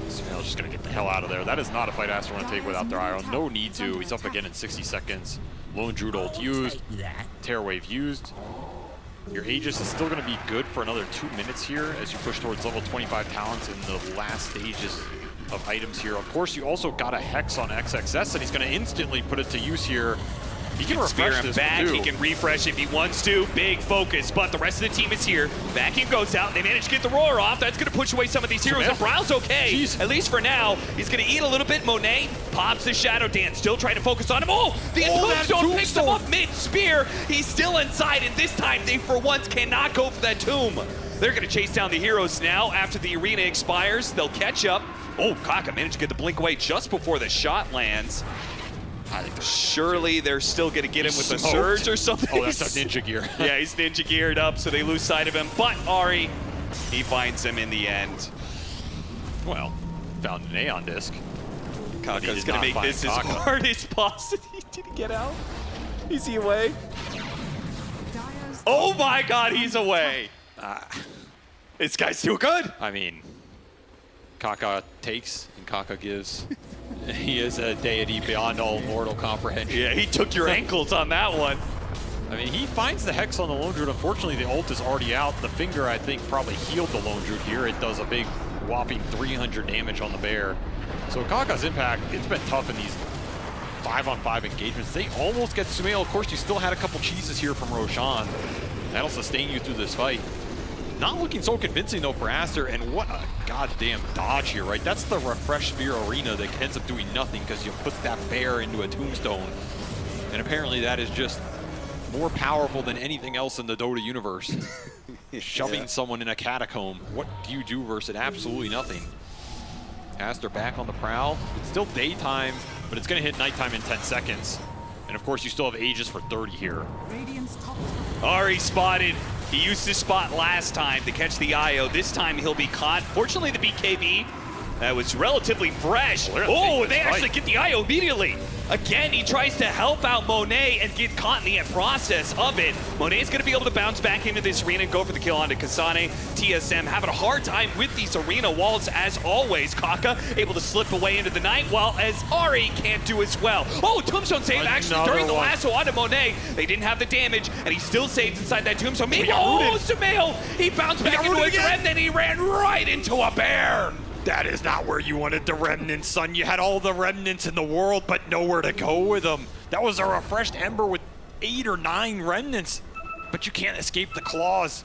Sumail's just going to get the hell out of there. That is not a fight Aster want to take without their IO. No need to. He's up again in 60 seconds. Lone Druid ult used. Terror Wave used. Your Aegis is still going to be good for another 2 minutes here as you push towards level 25 talents in the last stages of items here. Of course, you also got a Hex on XXS, and he's going to instantly put it to use here. He can spear refresh him this back. too. He can refresh if he wants to. Big focus, but the rest of the team is here. Vacuum goes out. They manage to get the roar off. That's going to push away some of these heroes. And Brow's okay, at least for now. He's going to eat a little bit. Monet pops the Shadow Dance, still trying to focus on him. Oh, the Tombstone picks him up mid-spear. He's still inside, and this time they, for once, cannot go for that tomb. They're going to chase down the heroes now. After the arena expires, they'll catch up. Oh, Kaka managed to get the blink away just before the shot lands. I think surely they're still going to get him with a surge or something. Oh, that's a ninja gear. Yeah, he's ninja geared up, so they lose sight of him. But Ari, he finds him in the end. Well, found an Aeon disc. Kaka's going to make this as hard as possible. Did he get out? Is he away? Oh my God, he's away. This guy's too good. I mean, Kaka takes and Kaka gives. He is a deity beyond all mortal comprehension. Yeah, he took your ankles on that one. I mean, he finds the Hex on the Lone Druid. Unfortunately, the ult is already out. The finger, I think, probably healed the Lone Druid here. It does a big whopping 300 damage on the bear. So Kaka's impact, it's been tough in these 5-on-5 engagements. They almost get Sumail. Of course, you still had a couple cheeses here from Roshan. That'll sustain you through this fight. Not looking so convincing, though, for Aster, and what a goddamn dodge here, right? That's the Refresh Sphere Arena that ends up doing nothing because you put that bear into a tombstone. And apparently that is just more powerful than anything else in the Dota universe. Shoving someone in a catacomb. What do you do versus it? Absolutely nothing. Aster back on the prowl. It's still daytime, but it's going to hit nighttime in 10 seconds. And of course, you still have Aegis for 30 here. Ari spotted. He used this spot last time to catch the IO. This time he'll be caught. Fortunately, the BKB that was relatively fresh. Oh, they actually get the IO immediately. Again, he tries to help out Monet and get caught in the process of it. Monet's going to be able to bounce back into this arena and go for the kill onto Kasane. TSM having a hard time with these arena walls as always. Kaka able to slip away into the night, while as Ari can't do as well. Oh, Tombstone save actually during the lasso onto Monet. They didn't have the damage, and he still saved inside that Tombstone. Maybe, oh, Sumail! He bounced back into his remnant, he ran right into a bear! That is not where you wanted the remnants, son. You had all the remnants in the world, but nowhere to go with them. That was a refreshed Ember with 8 or 9 remnants, but you can't escape the claws.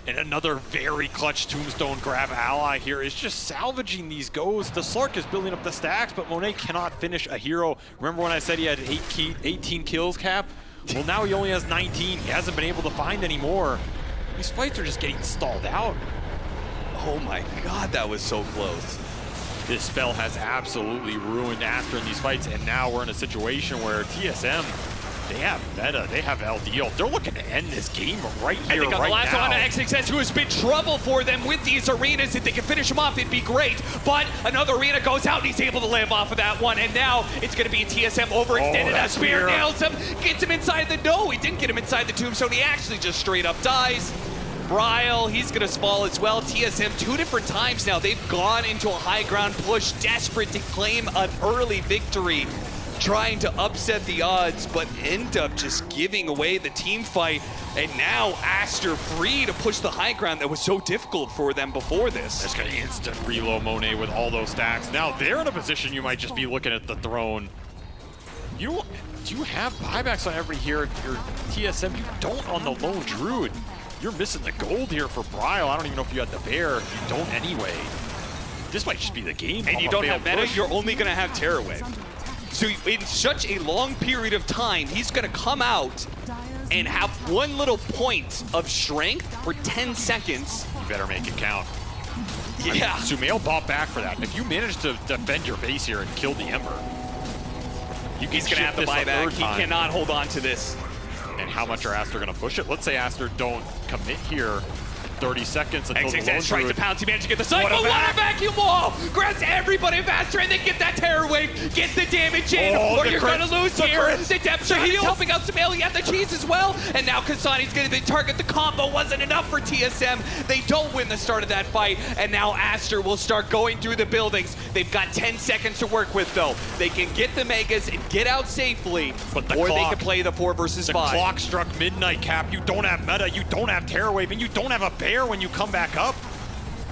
And another very clutch Tombstone grab ally here is just salvaging these goes. The Slark is building up the stacks, but Monet cannot finish a hero. Remember when I said he had 18 kills cap? Well, now he only has 19. He hasn't been able to find any more. These fights are just getting stalled out. Oh my God, that was so close. This spell has absolutely ruined Aster in these fights, and now we're in a situation where TSM, they have meta, they have LDL. They're looking to end this game right here, right now. The last one to XXS, who has been trouble for them with these arenas. If they can finish him off, it'd be great. But another arena goes out, and he's able to live off of that one. And now it's going to be a TSM overextended. That spear nails him, gets him inside the... No, he didn't get him inside the tombstone. He actually just straight up dies. Bryle, he's going to fall as well. TSM, 2 different times now, they've gone into a high ground push, desperate to claim an early victory. trying to upset the odds, but end up just giving away the team fight. And now Aster free to push the high ground that was so difficult for them before this. Just gonna instant reload Monet with all those stacks. Now they're in a position you might just be looking at the throne. Do you have buybacks on every here? Your TSM, you don't on the lone druid. You're missing the gold here for Bryle. I don't even know if you had the bear. You don't anyway. This might just be the game. And you don't have meta, you're only gonna have Terror Wave. So in such a long period of time, he's gonna come out and have one little point of strength for 10 seconds. You better make it count. Yeah. I mean, Sumail bought back for that. If you manage to defend your base here and kill the Ember, he's gonna have to buy back. He cannot hold on to this. And how much are Aster gonna push it? Let's say Aster don't commit here. 30 seconds until the lone tries to druid. pounce, he managed to get the cycle. What a vacuum wall! Grabs everybody faster and then get that Terror Wave, get the damage in, or you're gonna lose here. The depth shot is helping out Sumail, he had the cheese as well. And now Kasani's gonna target the combo, wasn't enough for TSM. They don't win the start of that fight, and now Aster will start going through the buildings. They've got 10 seconds to work with though. They can get the Megas and get out safely, but or they can play the 4 versus 5. The clock struck midnight, Cap. You don't have meta, you don't have Terror Wave, and you don't have a bear when you come back up.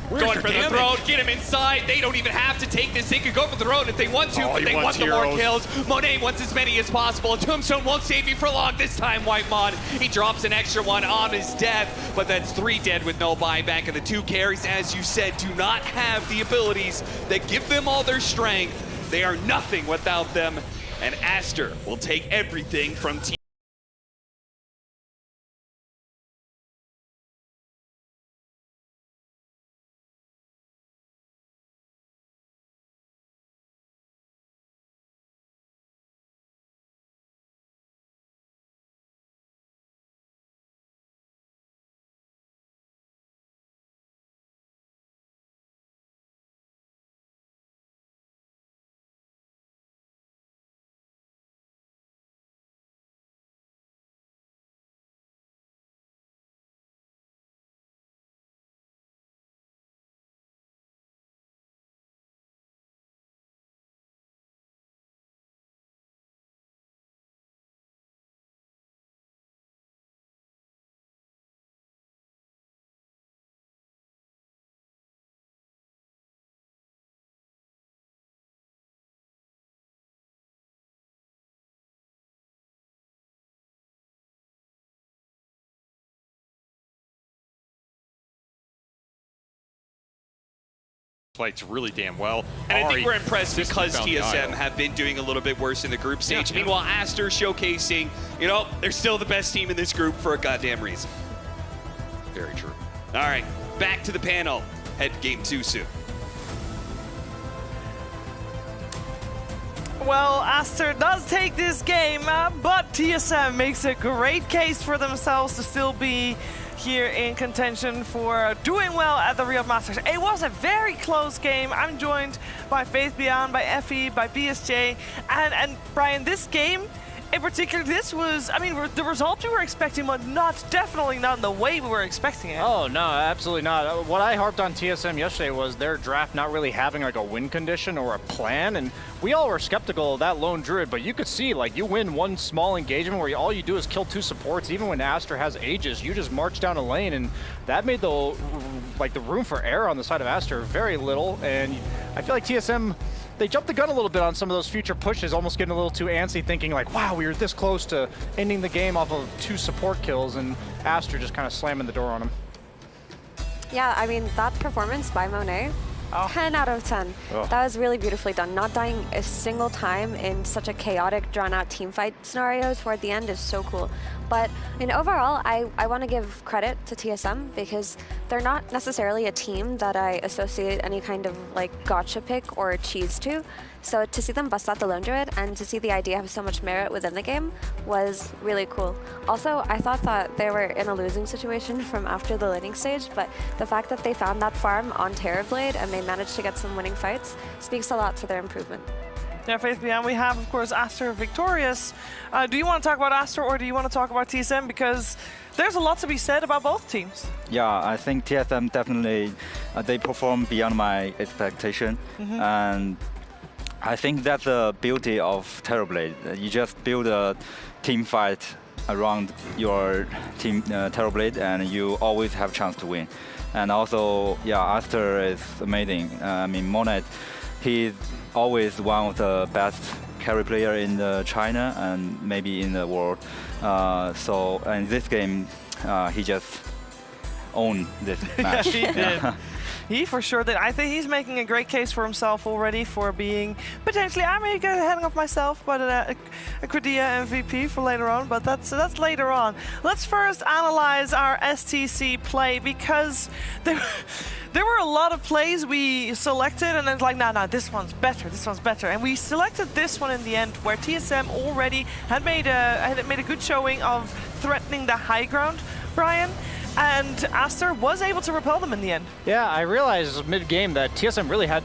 Going for the throne, get him inside. They don't even have to take this. They could go for the throne if they want to, but they want the more kills. Monet wants as many as possible. Tombstone won't save you for long this time, White Mod. He drops an extra one on his death, but that's 3 dead with no buyback. And the 2 carries, as you said, do not have the abilities that give them all their strength. They are nothing without them. And Aster will take everything from Team. Fights really damn well. And I think we're impressed because TSM have been doing a little bit worse in the group stage. Yeah. Meanwhile, Aster showcasing, you know, they're still the best team in this group for a goddamn reason. Very true. All right, back to the panel. Head to game 2 soon. Well, Aster does take this game, but TSM makes a great case for themselves to still be here in contention for doing well at the Riyadh Masters. It was a very close game. I'm joined by Faith Beyond, by Effie, by BSJ, and Brian, this game in particular, this was, I mean, the result we were expecting, but definitely not in the way we were expecting it. Oh, no, absolutely not. What I harped on TSM yesterday was their draft not really having like a win condition or a plan, and we all were skeptical of that lone druid, but you could see, like, you win one small engagement where all you do is kill 2 supports. Even when Aster has Aegis, you just march down a lane, and that made the room for error on the side of Aster very little, and I feel like TSM, they jumped the gun a little bit on some of those future pushes, almost getting a little too antsy, thinking like, wow, we were this close to ending the game off of 2 support kills, and Aster just kind of slamming the door on him. Yeah, I mean, that performance by Monet, 10 out of 10. Oh. That was really beautifully done. Not dying a single time in such a chaotic, drawn-out teamfight scenario toward the end is so cool. But overall, I want to give credit to TSM because they're not necessarily a team that I associate any kind of like gotcha pick or cheese to. So to see them bust out the Lone Druid and to see the idea have so much merit within the game was really cool. Also, I thought that they were in a losing situation from after the laning stage, but the fact that they found that farm on Terrorblade and they managed to get some winning fights speaks a lot to their improvement. Yeah, Faith Beyond, we have, of course, Aster victorious. Do you want to talk about Aster or do you want to talk about TSM? Because there's a lot to be said about both teams. Yeah, I think TSM definitely, they perform beyond my expectation. And I think that's the beauty of Terrorblade. You just build a team fight around your team Terrorblade, and you always have chance to win. And also, yeah, Aster is amazing. I mean, Monet, he's always one of the best carry player in China and maybe in the world. So in this game, he just owned this match. He did. He for sure did. I think he's making a great case for himself already for being potentially, I may get ahead of myself, but a Credea MVP for later on, but that's later on. Let's first analyze our STC play, because there were a lot of plays we selected and it's like, nah, this one's better. And we selected this one in the end, where TSM already had made a good showing of threatening the high ground, Brian. And Aster was able to repel them in the end. Yeah, I realized mid-game that TSM really had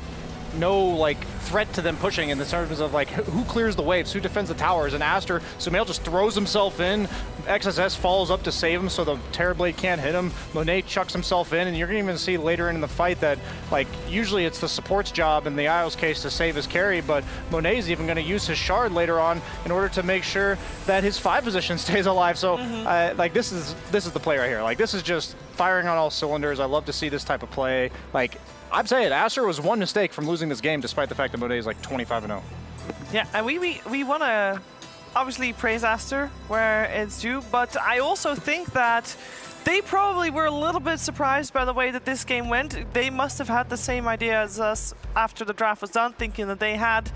no threat to them pushing in the terms of who clears the waves, who defends the towers, and Aster, Sumail just throws himself in, XSS follows up to save him so the Terrorblade can't hit him, Monet chucks himself in, and you're gonna even see later in the fight that usually it's the support's job in the IO's case to save his carry, but Monet's even gonna use his shard later on in order to make sure that his 5 position stays alive. So this is the play right here. This is just firing on all cylinders. I love to see this type of play. I'm saying Aster was one mistake from losing this game, despite the fact that Monet is 25-0. Yeah, and we want to obviously praise Aster where it's due, but I also think that they probably were a little bit surprised by the way that this game went. They must have had the same idea as us after the draft was done, thinking that they had